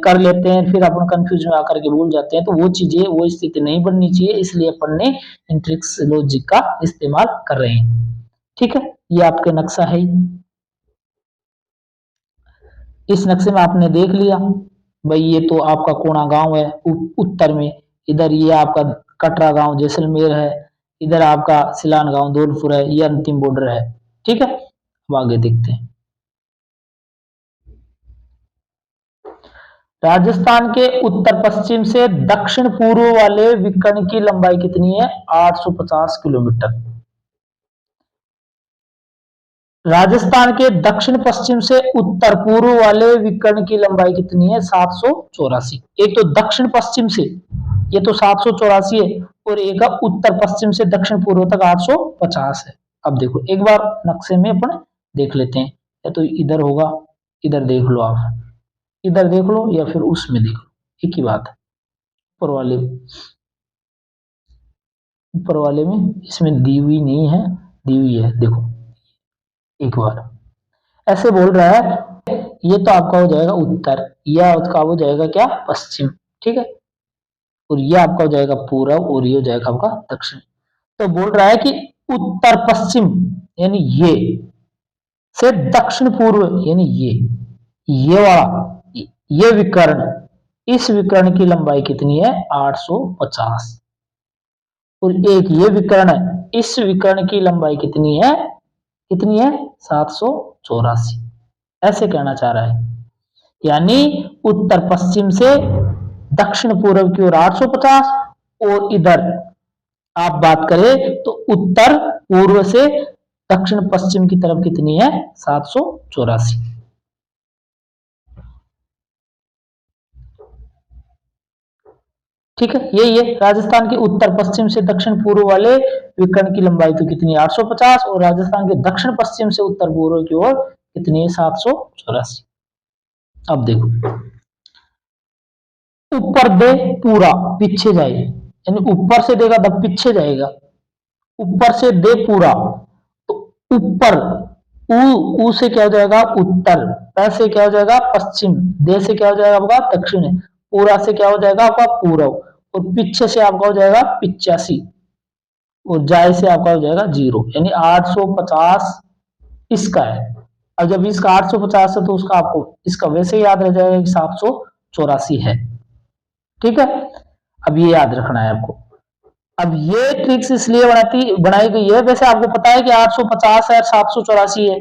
कर लेते हैं, फिर अपन कंफ्यूजन में आकर के भूल जाते हैं, तो वो चीजें, वो स्थिति नहीं बननी चाहिए, इसलिए अपन ने इन ट्रिक्स लॉजिक का इस्तेमाल कर रहे हैं। ठीक है, ये आपका नक्शा है। इस नक्शे में आपने देख लिया भाई, ये तो आपका कोणा गांव है उत्तर में, इधर ये आपका कटरा गांव जैसलमेर है, इधर आपका सिलान गांव धौलपुर है, ये अंतिम बॉर्डर है। ठीक है, अब आगे देखते हैं। राजस्थान के उत्तर पश्चिम से दक्षिण पूर्व वाले विकर्ण की लंबाई कितनी है, 850 किलोमीटर। राजस्थान के दक्षिण पश्चिम से उत्तर पूर्व वाले विकर्ण की लंबाई कितनी है, 784। एक तो दक्षिण पश्चिम से ये तो 784 है, और एक उत्तर पश्चिम से दक्षिण पूर्व तक 850 है। अब देखो एक बार नक्शे में अपन देख लेते हैं, या तो इधर होगा, इधर देख लो आप, इधर देख लो या फिर उसमें देख लो, एक ही बात है। ऊपर वाले में इसमें दी हुई नहीं है, दी हुई है, देखो एक बार ऐसे बोल रहा है, ये तो आपका हो जाएगा उत्तर, या उसका हो जाएगा क्या, पश्चिम। ठीक है, और ये आपका हो जाएगा पूर्व, और ये हो जाएगा आपका दक्षिण। तो बोल रहा है कि उत्तर पश्चिम यानी ये से दक्षिण पूर्व यानी ये वाला, ये विकर्ण, इस विकर्ण की लंबाई कितनी है, 850। और एक ये विकर्ण है, इस विकर्ण की लंबाई कितनी है, कितनी है, 784। ऐसे कहना चाह रहा है, यानी उत्तर पश्चिम से दक्षिण पूर्व की ओर 850, और इधर आप बात करें तो उत्तर पूर्व से दक्षिण पश्चिम की तरफ कितनी है, 784। ठीक है, यही है राजस्थान के उत्तर पश्चिम से दक्षिण पूर्व वाले विकर्ण की लंबाई तो कितनी है, 850, और राजस्थान के दक्षिण पश्चिम से उत्तर पूर्व की ओर कितनी है, 784। अब देखो, ऊपर दे पूरा पीछे जाए, यानी ऊपर से देगा तब पीछे जाएगा, ऊपर से दे पूरा, तो ऊपर ऊ से क्या हो जाएगा, उत्तर, प से क्या हो जाएगा, पश्चिम, दे से क्या हो जाएगा आपका, दक्षिण, पूरा से क्या हो जाएगा आपका, पूर्व, और पीछे से आपका हो जाएगा 85, और जाए से आपका हो जाएगा 0, यानी 850 इसका है। अब जब इसका 850 है तो उसका आपको इसका वैसे याद रह जाएगा कि 784 है। ठीक है, अब ये याद रखना है आपको। अब ये ट्रिक्स इसलिए बनाई गई है, वैसे आपको पता है कि 850 है, 784 है,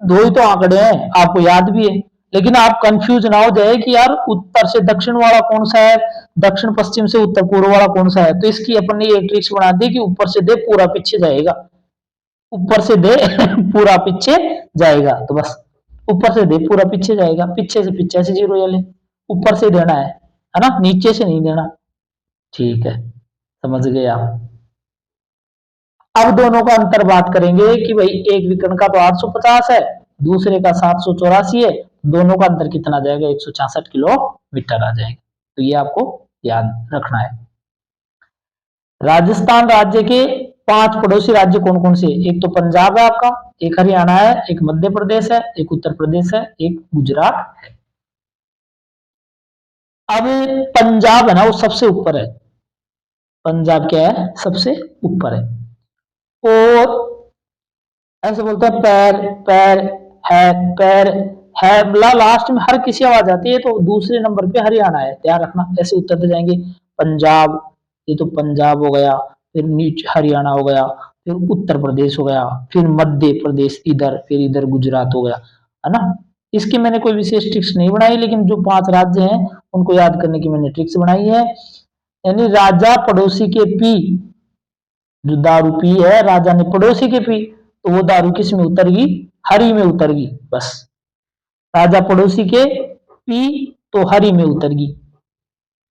दो ही तो आंकड़े हैं, आपको याद भी है, लेकिन आप कंफ्यूज ना हो जाए कि यार उत्तर से दक्षिण वाला कौन सा है, दक्षिण पश्चिम से उत्तर पूर्व वाला कौन सा है। तो इसकी अपन ने ये ट्रिक्स बना दी कि ऊपर से दे पूरा पीछे जाएगा, ऊपर से दे पूरा पीछे जाएगा। तो बस ऊपर से दे पूरा पीछे जाएगा, पीछे से पीछे से जीरो चले, ऊपर से देना है ना, नीचे से नहीं देना। ठीक है, समझ गए आप। अब दोनों का अंतर बात करेंगे कि भाई एक विकर्ण का तो 850 है, दूसरे का 784 है, दोनों का अंतर कितना जाएगा, 166 किलोमीटर आ जाएगा। तो ये आपको याद रखना है। राजस्थान राज्य के 5 पड़ोसी राज्य कौन कौन से, एक तो पंजाब है आपका, एक हरियाणा है, एक मध्य प्रदेश है, एक उत्तर प्रदेश है, एक गुजरात है। अब पंजाब है ना, वो सबसे ऊपर है, पंजाब क्या है, सबसे ऊपर है। और ऐसे बोलते हैं पैर पैर पैर है, लास्ट में हर किसी आवाज आती है, तो दूसरे नंबर पे हरियाणा है, ध्यान रखना। ऐसे उत्तर जाएंगे, पंजाब, ये तो पंजाब हो गया, फिर नीचे हरियाणा हो गया, फिर उत्तर प्रदेश हो गया, फिर मध्य प्रदेश इधर, फिर इधर गुजरात हो गया, है ना। इसकी मैंने कोई विशेष ट्रिक्स नहीं बनाई, लेकिन जो 5 राज्य हैं उनको याद करने की मैंने ट्रिक्स बनाई है। यानी राजा पड़ोसी के पी, जो दारू पी है, राजा ने पड़ोसी के पी, तो वो दारू किस में उतरगी, हरी में उतरगी। बस राजा पड़ोसी के पी तो हरी में उतरगी।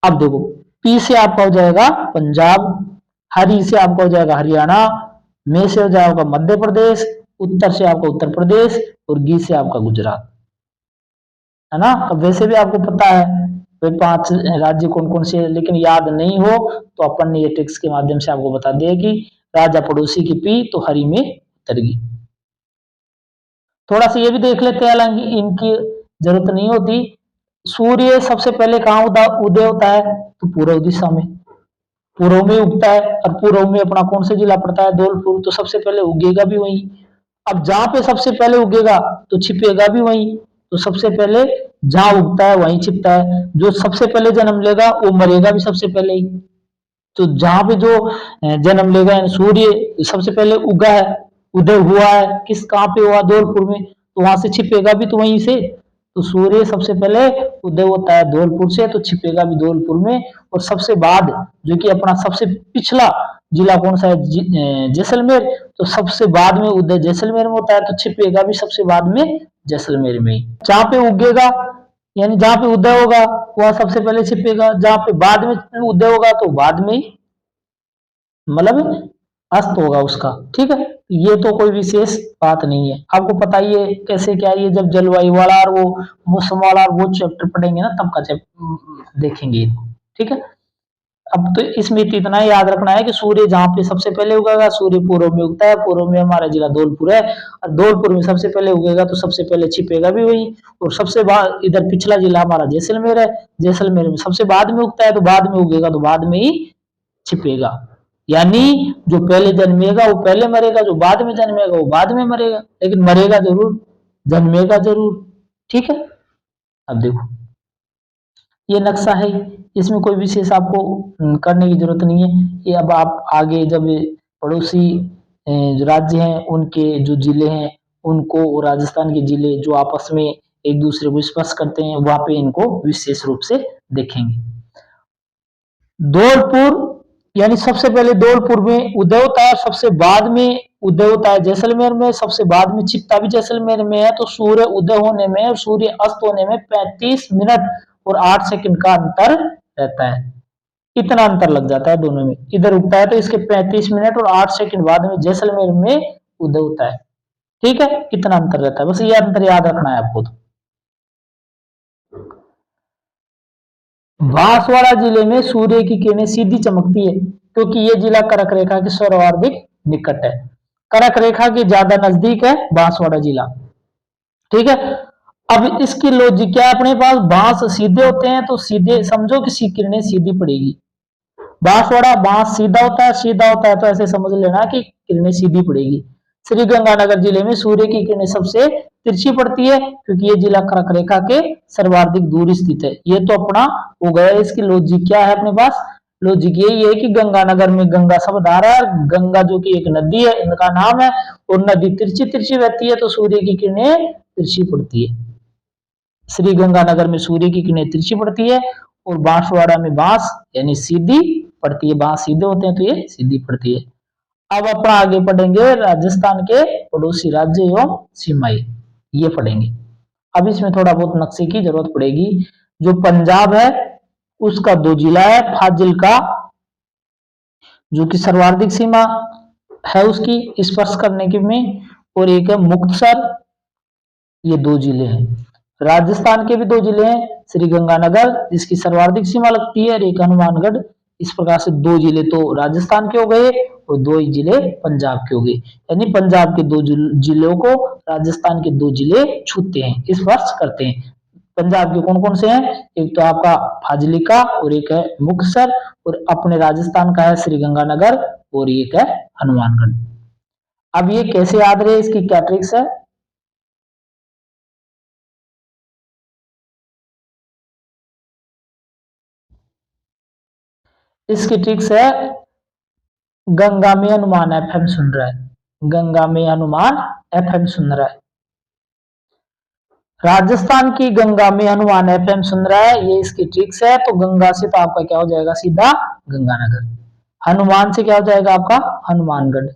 अब देखो, पी से आपका हो जाएगा पंजाब, हरी से आपका हो जाएगा हरियाणा, में से हो जाएगा मध्य प्रदेश, उत्तर से आपका उत्तर प्रदेश, और गी से आपका गुजरात, है ना। अब वैसे भी आपको पता है वे 5 राज्य कौन कौन से, लेकिन याद नहीं हो तो अपन ने ये ट्रिक्स के माध्यम से आपको बता दिया कि राजा पड़ोसी की पी तो हरी में उतरगी। थोड़ा सा ये भी देख लेते हैं, हालांकि इनकी जरूरत नहीं होती। सूर्य सबसे पहले कहाँ उदय होता है, तो पूर्व दिशा में, पूर्व में उगता है, और पूर्व में अपना कौन सा जिला पड़ता है, धौलपुर, तो सबसे पहले उगेगा भी वहीं। अब जहां पे सबसे पहले उगेगा तो छिपेगा भी वहीं, तो सबसे पहले जहां उगता है वहीं छिपता है। जो सबसे पहले जन्म लेगा वो मरेगा भी सबसे पहले ही। तो जहां पे जो जन्म लेगा, सूर्य सबसे पहले उगा है, उदय हुआ है, किस कहाँ पे हुआ, धौलपुर में, तो वहां से छिपेगा भी तो वहीं से। तो सूर्य सबसे पहले उदय होता है धौलपुर से, तो छिपेगा भी धौलपुर में। और सबसे बाद जो कि अपना सबसे पिछला जिला कौन सा है, जैसलमेर, तो सबसे बाद में उदय जैसलमेर में होता है, तो छिपेगा भी सबसे बाद में जैसलमेर में। जहां पे उगेगा यानी जहां पे उदय होगा वह सबसे पहले छिपेगा, जहां पे बाद में उदय होगा तो बाद में मतलब अस्त होगा उसका। ठीक है, ये तो कोई विशेष बात नहीं है, आपको पता ही है कैसे क्या। ये जब जलवायु वाला और वो मौसम वाला और वो चैप्टर पढ़ेंगे ना, तब का चैप्टर देखेंगे इनको। ठीक है, अब तो इसमें इतना याद रखना है कि सूर्य जहां पे सबसे पहले उगेगा, सूर्य पूर्व में उगता है, पूर्व में हमारा जिला धौलपुर है, और धौलपुर में सबसे पहले उगेगा तो सबसे पहले छिपेगा भी वही। और सबसे बाद इधर पिछला जिला हमारा जैसलमेर है, जैसलमेर में सबसे बाद में उगता है, तो बाद में उगेगा तो बाद में ही छिपेगा। यानी जो पहले जन्मेगा वो पहले मरेगा, जो बाद में जन्मेगा वो बाद में मरेगा, लेकिन मरेगा जरूर, जन्मेगा जरूर। ठीक है, अब देखो ये नक्शा है, इसमें कोई विशेष आपको करने की जरूरत नहीं है। ये अब आप आगे जब पड़ोसी जो राज्य हैं उनके जो जिले हैं उनको, और राजस्थान के जिले जो आपस में एक दूसरे को स्पर्श करते हैं, वहां पे इनको विशेष रूप से देखेंगे। धौलपुर यानी सबसे पहले धौलपुर में उदय होता है, सबसे बाद में उदय होता है जैसलमेर में, सबसे बाद में छिपता भी जैसलमेर में है। तो सूर्य उदय होने में और सूर्य अस्त होने में 35 मिनट और 8 सेकंड का अंतर रहता है। इतना अंतर लग जाता है दोनों में, इधर उगता है तो इसके 35 मिनट और 8 सेकंड बाद में जैसलमेर में उदय होता है। ठीक है, कितना अंतर रहता है, बस ये अंतर याद रखना है आपको। तो बांसवाड़ा जिले में सूर्य की किरणें सीधी चमकती है क्योंकि ये जिला कर्क रेखा के सर्वाधिक निकट है, कर्क रेखा के ज्यादा नजदीक है बांसवाड़ा जिला। ठीक है, अब इसकी लॉजिक क्या है, अपने पास बांस सीधे होते हैं तो सीधे समझो कि किरणें सीधी पड़ेगी। बांसवाड़ा बांस सीधा होता है तो ऐसे समझ लेना कि किरणें सीधी पड़ेगी। श्री गंगानगर जिले में सूर्य की किरणें सबसे तिरछी पड़ती है क्योंकि ये जिला कर्क रेखा के सर्वाधिक दूर स्थित है। ये तो अपना हो गया। इसकी लॉजिक क्या है अपने पास, लॉजिक यही है कि गंगानगर में गंगा शब्द आ रहा है, गंगा जो कि एक नदी है, इनका नाम है, और नदी तिरछी तिरछी बहती है तो सूर्य की किरणें तिरछी पड़ती है। श्री गंगानगर में सूर्य की किरणें तिरछी पड़ती है, और बांसवाड़ा में बांस यानी सीधी पड़ती है, बांस सीधे होते हैं तो ये सीधी पड़ती है। अब अपना आगे पढ़ेंगे राजस्थान के पड़ोसी राज्य एवं सीमाएं, ये पढ़ेंगे। अब इसमें थोड़ा बहुत नक्शे की जरूरत पड़ेगी। जो पंजाब है उसका 2 जिला है, फाजिल्का जो कि सर्वाधिक सीमा है उसकी स्पर्श करने की में, और एक है मुक्तसर, ये 2 जिले हैं। राजस्थान के भी 2 जिले हैं, श्री गंगानगर जिसकी सर्वाधिक सीमा लगती है, और एक हनुमानगढ़। इस प्रकार से 2 जिले तो राजस्थान के हो गए और 2 ही जिले पंजाब के हो गए, यानी पंजाब के 2 जिलों को राजस्थान के 2 जिले छूते हैं, स्पर्श करते हैं। पंजाब के कौन कौन से हैं? एक तो आपका फाजिलिका और एक है मुक्तसर, और अपने राजस्थान का है श्री गंगानगर और एक है हनुमानगढ़। अब ये कैसे याद रहे, इसकी क्या ट्रिक्स है? इसकी ट्रिक्स है, गंगा में हनुमान एफएम सुन रहा है, गंगा में हनुमान एफएम सुन रहा है। राजस्थान की गंगा में हनुमान एफएम सुन रहा है, ये इसकी ट्रिक्स है। तो गंगा से तो आपका क्या हो जाएगा, सीधा गंगानगर। हनुमान से क्या हो जाएगा आपका, हनुमानगढ़।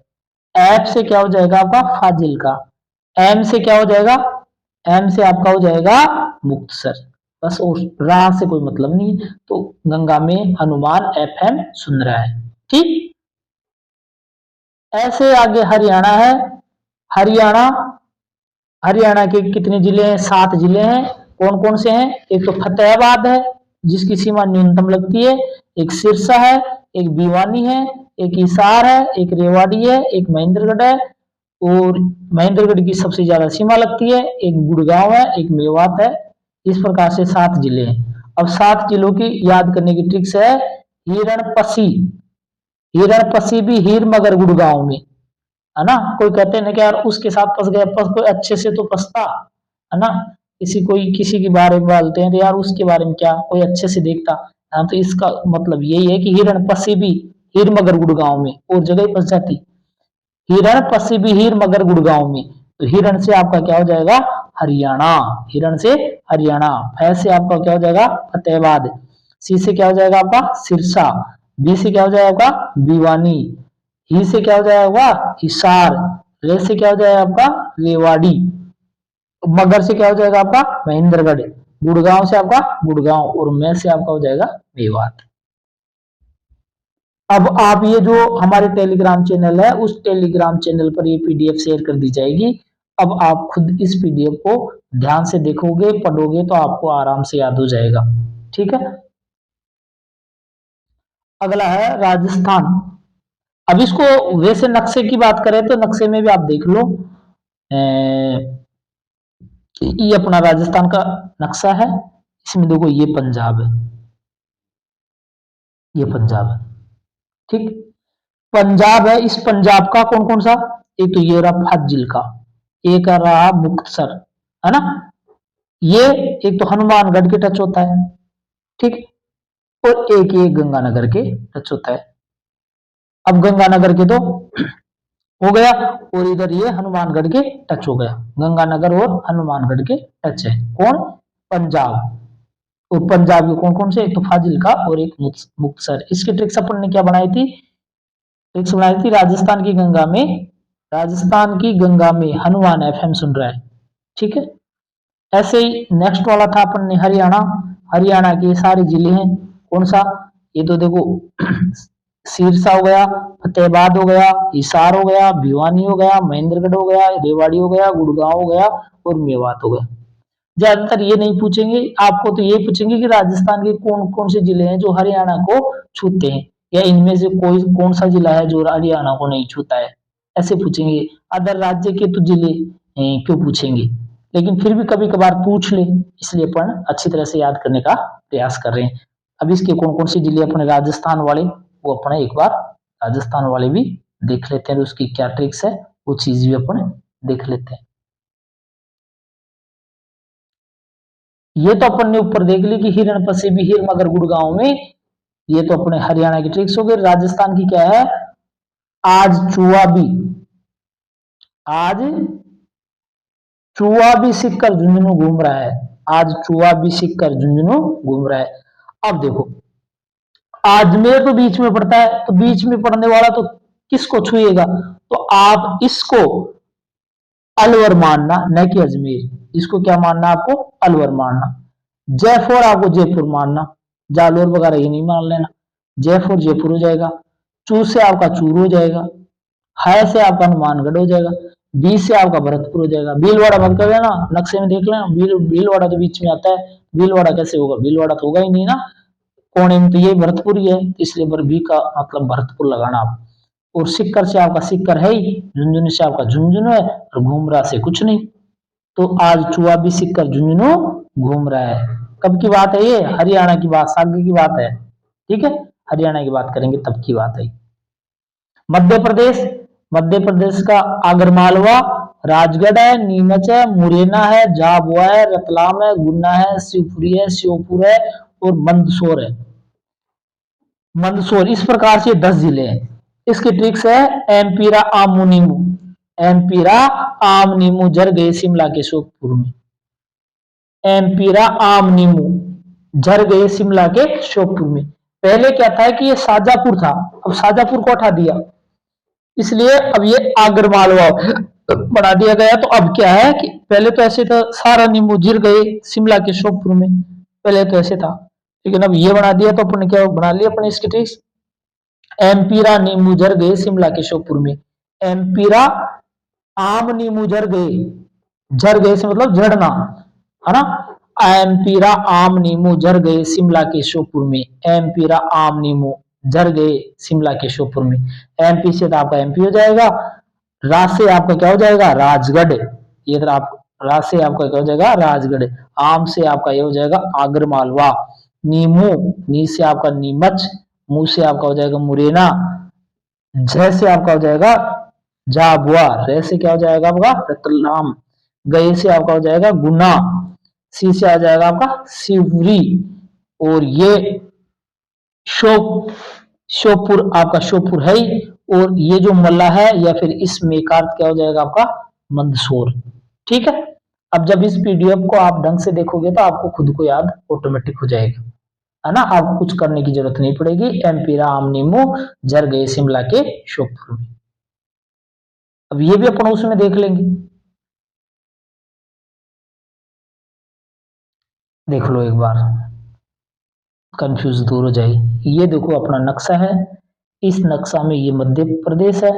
एफ से क्या हो जाएगा आपका, फाजिल्का। एम से क्या हो जाएगा, एम से आपका हो जाएगा मुक्तसर। बस, और रा से कोई मतलब नहीं। तो गंगा में हनुमान एफएम सुन रहा है, ठीक। ऐसे आगे हरियाणा है। हरियाणा, हरियाणा के कितने जिले हैं, 7 जिले हैं। कौन कौन से हैं? एक तो फतेहाबाद है जिसकी सीमा न्यूनतम लगती है, एक सिरसा है, एक भिवानी है, एक हिसार है, एक रेवाड़ी है, एक महेंद्रगढ़ है, और महेंद्रगढ़ की सबसे ज्यादा सीमा लगती है, एक गुड़गांव है, एक मेवात है। इस प्रकार से 7 जिले हैं। अब 7 जिलों की याद करने की ट्रिक्स है, हिरणपसी। हिरणपसी भी हीर मगर गुड़गांव में, है ना। कोई कहते हैं ना कि यार उसके साथ फंस गया, फंस कोई अच्छे से तो फंसता, है ना। कोई किसी के बारे में बोलते हैं तो यार उसके बारे में क्या, कोई अच्छे से देखता। हाँ, तो इसका मतलब यही है कि हिरण पसी भी हीर मगर गुड़गांव में, और जगह ही फंस जाती। हिरण पसी भी हीर मगर गुड़गांव में, तो हिरण से आपका क्या हो जाएगा, हरियाणा। हिरण से हरियाणा। फै से आपका क्या हो जाएगा, फतेहाबाद। सी से क्या हो जाएगा आपका, सिरसा। बी से क्या हो जाएगा आपका, भिवानी। ही से क्या हो जाएगा, हिसार। रे से क्या हो जाएगा आपका, रेवाड़ी। मगर से क्या हो जाएगा आपका, महेंद्रगढ़। गुड़गांव से आपका गुड़गांव, और मैं से आपका हो जाएगा मेवात। अब आप ये जो हमारे टेलीग्राम चैनल है, उस टेलीग्राम चैनल पर ये पीडीएफ शेयर कर दी जाएगी। अब आप खुद इस पीडीएफ को ध्यान से देखोगे, पढ़ोगे तो आपको आराम से याद हो जाएगा, ठीक है। अगला है राजस्थान। अब इसको वैसे नक्शे की बात करें तो नक्शे में भी आप देख लो, ये अपना राजस्थान का नक्शा है। इसमें देखो ये पंजाब है, ये पंजाब है, ठीक। पंजाब है, इस पंजाब का कौन कौन सा, एक तो ये रहा फाजिल का, एक रहा मुक्तसर, है ना। ये एक तो हनुमानगढ़ के टच होता है, ठीक, और एक ये गंगानगर के टच होता है। अब गंगानगर के तो हो गया, और इधर ये हनुमानगढ़ के टच हो गया। गंगानगर और हनुमानगढ़ के टच है कौन, पंजाब। और पंजाब के कौन कौन से, एक तो फाजिल्का और एक मुक्तसर। इसकी ट्रिक्स अपन ने क्या बनाई थी, ट्रिक्स बनाई थी, राजस्थान की गंगा में, राजस्थान की गंगा में हनुमान एफएम सुन रहा है, ठीक है। ऐसे ही नेक्स्ट वाला था अपन ने हरियाणा। हरियाणा के सारे जिले हैं, कौन सा, ये तो देखो सिरसा हो गया, फतेहाबाद हो गया, हिसार हो गया, भिवानी हो गया, महेंद्रगढ़ हो गया, रेवाड़ी हो गया, गुड़गांव हो गया, और मेवात हो गया। ज्यादातर ये नहीं पूछेंगे आपको, तो ये पूछेंगे कि राजस्थान के कौन कौन से जिले हैं जो हरियाणा को छूते हैं, या इनमें से कोई कौन सा जिला है जो हरियाणा को नहीं छूता है, ऐसे पूछेंगे। अदर राज्य के तो जिले क्यों पूछेंगे, लेकिन फिर भी कभी कभार पूछ ले, इसलिए अपन अच्छी तरह से याद करने का प्रयास कर रहे हैं। अब इसके कौन कौन से जिले अपने राजस्थान वाले, वो अपने एक बार राजस्थान वाले भी देख लेते हैं, उसकी क्या ट्रिक्स है वो चीज भी अपन देख लेते हैं। ये तो अपन ने ऊपर देख ली कि हिरण पसे भी हीर मगर गुड़गांव में, ये तो अपने हरियाणा की ट्रिक्स हो गई। राजस्थान की क्या है, आज चूहा भी, आज चूहा भी सिक्कर झुंझुनू घूम रहा है। आज चूहा भी सीख कर झुंझुनू घूम रहा है। अब देखो, अजमेर तो बीच में पड़ता है, तो बीच में पड़ने वाला तो किसको छुएगा, तो आप इसको अलवर मानना, न कि अजमेर। इसको क्या मानना आपको, अलवर मानना। जयपुर आपको जयपुर मानना, जालोर वगैरह ये नहीं मान लेना। जयपुर जयपुर हो जाएगा। चू से आपका चूर हो जाएगा। है से आपका हनुमानगढ़ हो जाएगा। बी से आपका भरतपुर हो जाएगा। भीलवाड़ा मत कर लेना, नक्शे में देख लेना, भीलवाड़ा तो बीच में आता है। भीलवाड़ा कैसे होगा, भीलवाड़ा तो होगा ही नहीं ना, कोने में तो ये भरतपुर ही है, इसलिए बी का मतलब भरतपुर लगाना आप। और सिक्कर से आपका सिक्कर है ही, झुंझुनू से आपका झुंझुनू है, और घूमरा से कुछ नहीं। तो आज चूहा भी सिक्कर झुंझुनू घूम रहा है। कब की बात है ये, हरियाणा की बात, आगे की बात है, ठीक है, हरियाणा की बात करेंगे तब की बात है। मध्य प्रदेश, मध्य प्रदेश का आगरमालवा, राजगढ़ है, नीमच है, मुरैना है, झाबुआ है, रतलाम है, गुना है, शिवपुरी है, श्योपुर है और मंदसौर है। मंदसौर, इस प्रकार से 10 जिले हैं। इसकी ट्रिक्स है एम्पीरा आमू नीमू, एम्पीरा आम नीमू झर गए शिमला के श्योपुर में। एम्पीरा आम नीमू झर गए शिमला के श्योपुर में। पहले क्या था कि ये शाजापुर था, अब शाजापुर को हटा दिया, इसलिए अब ये आगरमालवा बना दिया गया। तो अब क्या है कि पहले तो ऐसे था, सारा नींबू झिर गए शिमला के श्योपुर में, पहले तो ऐसे था, लेकिन अब ये बना दिया तो अपन क्या बना लिया अपने इसकी ट्रिक्स, एम्पीरा नींबू झर गए शिमला के श्योपुर में। एम्पीरा आम नींबू झर गए से मतलब झड़ना, है ना। एम्पीरा आम नींबू झर गए शिमला के श्योपुर में। एम्पीरा आम नींबू झर गए शिमला के श्योपुर में। एमपी से तो आपका एमपी हो जाएगा, राज से आपका क्या हो जाएगा, राजगढ़। ये तो आप राज से आपका क्या हो जाएगा, राजगढ़। आम से आपका ये हो जाएगा आगरमालवा। नीमू, नी से आपका नीमच, मुंह से आपका हो जाएगा मुरैना, झ से आपका हो जाएगा झाबुआ, रे से क्या हो जाएगा आपका रतलाम, गए से आपका हो जाएगा गुना, सी से आ जाएगा आपका शिवपुरी, और ये श्योपुर आपका श्योपुर है ही, और ये जो मल्ला है या फिर इसमें का अर्थ क्या हो जाएगा आपका मंदसौर। ठीक है, अब जब इस पीडीएफ को आप ढंग से देखोगे तो आपको खुद को याद ऑटोमेटिक हो जाएगा, है ना, आपको कुछ करने की जरूरत नहीं पड़ेगी। एम्पीरा आम नीमू झर गए शिमला के श्योपुर में। अब ये भी अपन उसमें देख लेंगे, देख लो एक बार, कंफ्यूज दूर हो जाए। ये देखो अपना नक्शा है, इस नक्शा में ये मध्य प्रदेश है,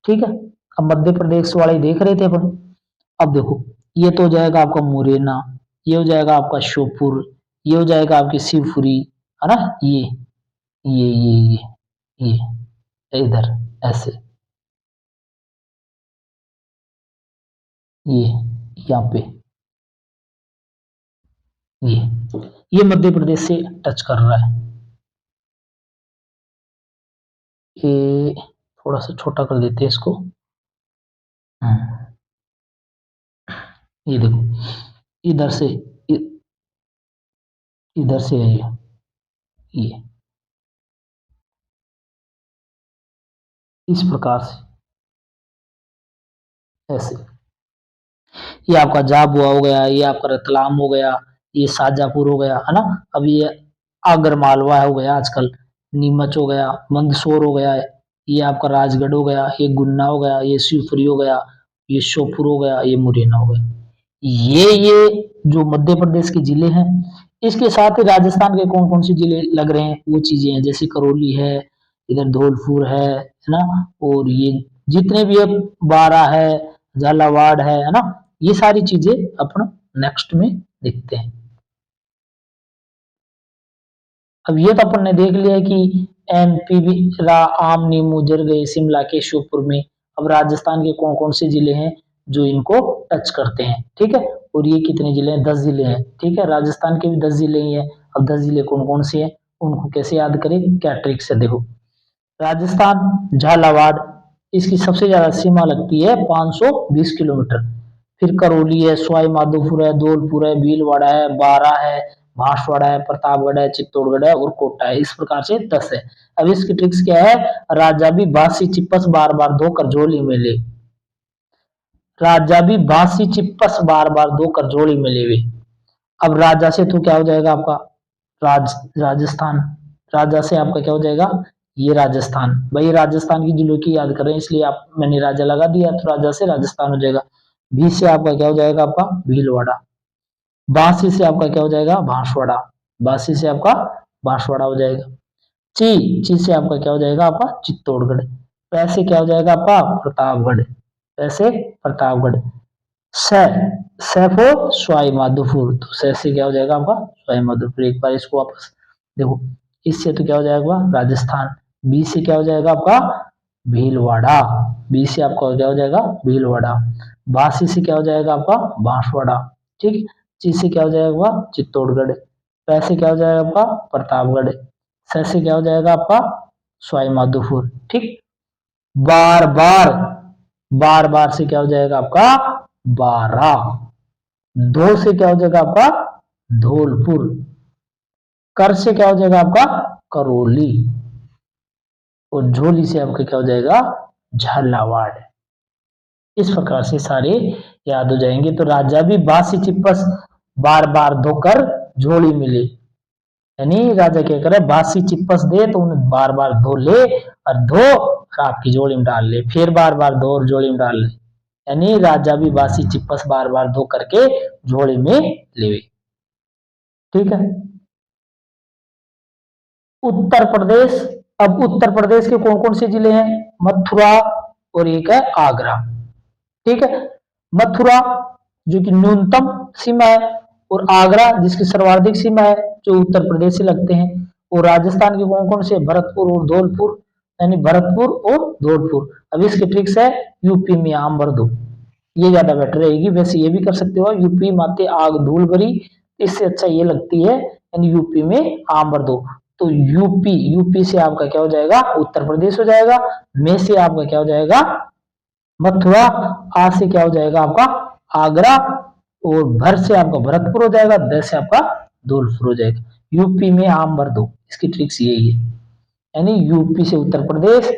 ठीक है। अब मध्य प्रदेश वाले देख रहे थे अपन, अब देखो ये तो हो जाएगा आपका मुरैना, ये हो जाएगा आपका श्योपुर, ये हो जाएगा आपकी शिवपुरी, है ना, ये इधर ऐसे, ये यहाँ पे ये मध्य प्रदेश से टच कर रहा है। ये थोड़ा सा छोटा कर देते हैं इसको, ये देखो इधर से इधर से है ये इस प्रकार से ऐसे, ये आपका झाबुआ हो गया, ये आपका रतलाम हो गया, ये शाजापुर हो गया, है ना। अब ये आगर मालवा हो गया, आजकल नीमच हो गया, मंदसौर हो गया, ये आपका राजगढ़ हो गया, ये गुन्ना हो गया, ये शिवपुरी हो गया, ये श्योपुर हो गया, ये मुरैना हो गया। ये जो मध्य प्रदेश के जिले हैं, इसके साथ ही राजस्थान के कौन कौन से जिले लग रहे हैं वो चीजें हैं, जैसे करौली है, इधर धौलपुर है ना, और ये जितने भी अब बारा है, झालावाड़ है ना, ये सारी चीजें अपन नेक्स्ट में देखते हैं। अब ये तो अपन ने देख लिया कि एमपी भी आम नीमू जर गए शिमला के श्योपुर में। अब राजस्थान के कौन कौन से जिले हैं जो इनको टच करते हैं, ठीक है, और ये कितने जिले हैं, 10 जिले हैं, ठीक है, राजस्थान के भी 10 जिले ही हैं। अब 10 जिले कौन कौन से हैं, उनको कैसे याद करें, क्या ट्रिक्स है, देखो राजस्थान झालावाड़, इसकी सबसे ज्यादा सीमा लगती है 520 किलोमीटर। फिर करौली है, सवाई माधोपुर है, धौलपुर है, भीलवाड़ा है, बारा है, बांसवाड़ा है, प्रतापगढ़ है, चित्तौड़गढ़ है और कोटा है, इस प्रकार से 10 है। अब इसकी ट्रिक्स क्या है, राजा भी बासी चिप्पस बार बार धोकर झोली में ले, राजा भी बासी चिप्पस बार बार धोकर झोली में ले। अब राजा से तो क्या हो जाएगा आपका राजस्थान, राजा से आपका क्या हो जाएगा ये राजस्थान। भाई राजस्थान की जिलों की याद कर रहे हैं इसलिए आप मैंने राजा लगा दिया, तो राजा से राजस्थान हो जाएगा। भी से आपका क्या हो जाएगा आपका भीलवाड़ा। बांसी से आपका क्या हो जाएगा बांसवाड़ा, बांसी से आपका बांसवाड़ा हो जाएगा। ची से आपका क्या हो जाएगा आपका चित्तौड़गढ़। पैसे क्या हो जाएगा आपका प्रतापगढ़, पैसे प्रतापगढ़। सैफो सवाई माधोपुर, तो सै से क्या हो जाएगा आपका सवाई माधोपुर। एक बार इसको वापस देखो, इससे तो क्या हो जाएगा राजस्थान। बी से क्या हो जाएगा आपका भीलवाड़ा, बी से आपका क्या हो जाएगा भीलवाड़ा। बांसी से क्या हो जाएगा आपका बांसवाड़ा, ठीक। ची से क्या हो जाएगा चित्तौड़गढ़। पैसे क्या हो जाएगा आपका प्रतापगढ़। सै से क्या हो जाएगा आपका सवाई माधोपुर, ठीक। बार बार, बार बार से क्या हो जाएगा आपका बारह। धो से क्या हो जाएगा आपका धौलपुर। कर से क्या हो जाएगा आपका करौली। और झोली से आपका क्या हो जाएगा झालावाड़। इस प्रकार से सारे याद हो जाएंगे। तो राजा भी बासी चिप्पस बार बार धोकर झोली मिले, यानी राजा क्या करे बासी चिप्पस दे तो उन्हें बार बार धो ले और धो और आपकी झोली में डाल ले, फिर बार बार धो और झोली में डाल ले, यानी राजा भी बासी चिप्पस बार बार धो करके झोली में ले। ठीक है। उत्तर प्रदेश, अब उत्तर प्रदेश के कौन कौन से जिले हैं मथुरा और एक है आगरा। ठीक है। मथुरा जो कि न्यूनतम सीमा है और आगरा जिसकी सर्वाधिक सीमा है जो उत्तर प्रदेश से लगते हैं। और राजस्थान के कौन कौन से भरतपुर और धौलपुर, यानी भरतपुर और धौलपुर। अब इसकी ट्रिक्स है यूपी में आम भर दो, ये ज्यादा बेटर रहेगी। वैसे ये भी कर सकते हो यूपी माते आग धूल भरी, इससे अच्छा ये लगती है यानी यूपी में आम भर दो। तो यूपी, यूपी से आपका क्या हो जाएगा उत्तर प्रदेश हो जाएगा। में से आपका क्या हो जाएगा मथुरा। आ से क्या हो जाएगा आपका आगरा। और भर से आपका भरतपुर हो जाएगा। द से आपका धौलपुर हो जाएगा। यूपी में आम भर दो, इसकी ट्रिक्स यही है, यानी यूपी से उत्तर प्रदेश।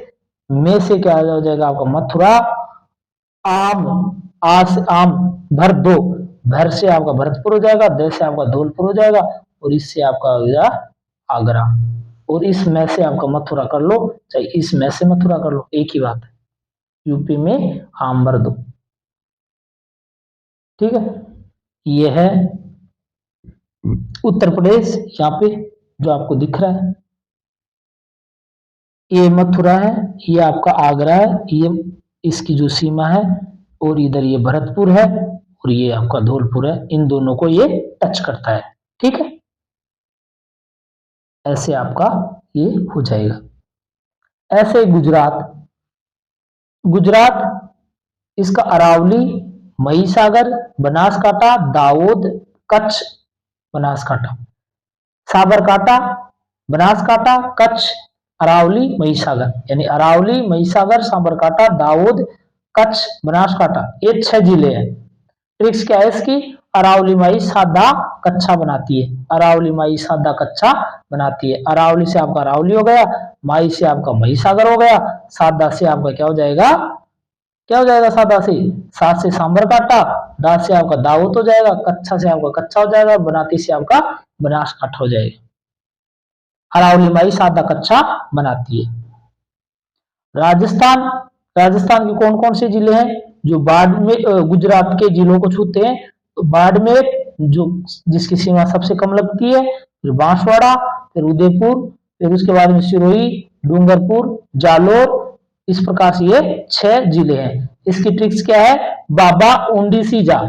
में से क्या हो जाएगा आपका मथुरा। आम, आ से आम भर दो, भर से आपका भरतपुर हो जाएगा। द से आपका धौलपुर हो जाएगा। और इससे आपका हो जाएगा आगरा। और इस में से आपका मथुरा कर लो, चाहे इस में से मथुरा कर लो, एक ही बात है। यूपी में आम भर दो। ठीक है। यह है उत्तर प्रदेश, यहाँ पे जो आपको दिख रहा है ये मथुरा है, ये आपका आगरा है, ये इसकी जो सीमा है। और इधर ये भरतपुर है और ये आपका धौलपुर है। इन दोनों को ये टच करता है। ठीक है। ऐसे आपका ये हो जाएगा। ऐसे गुजरात, गुजरात इसका अरावली, महिसागर, बनासकांठा, दाऊद, कच्छ, बनासकांठा, साबरकांठा, बनासकांठा, कच्छ, अरावली, महिसागर, यानी अरावली, महिसागर, साबरकांठा, दाऊद, कच्छ, बनासकांठा, ये 6 जिले हैं। ट्रिक्स क्या है इसकी, अरावली माई सादा कच्चा बनाती है, अरावली माई सादा कच्चा बनाती है। अरावली से आपका अरावली हो गया, माई से आपका महिसागर हो गया, सादा से आपका क्या हो जाएगा, क्या हो जाएगा सादा से, सात से सांबर काटा, दा से आपका दाऊद हो जाएगा, कच्चा से आपका कच्चा हो जाएगा, बनाती से आपका बनासकांठा हो जाएगा। अरावली माई सादा कच्चा बनाती है। राजस्थान, राजस्थान के कौन कौन से जिले हैं जो बाड़मेर गुजरात के जिलों को छूते हैं। तो बाड़मेर जो जिसकी सीमा सबसे कम लगती है, फिर बांसवाड़ा, फिर उदयपुर, फिर उसके बाद में सिरोही, डूंगरपुर, जालोर। इस प्रकार से ये 6 जिले हैं। इसकी ट्रिक्स क्या है, बाबा ऊंडी सी जा,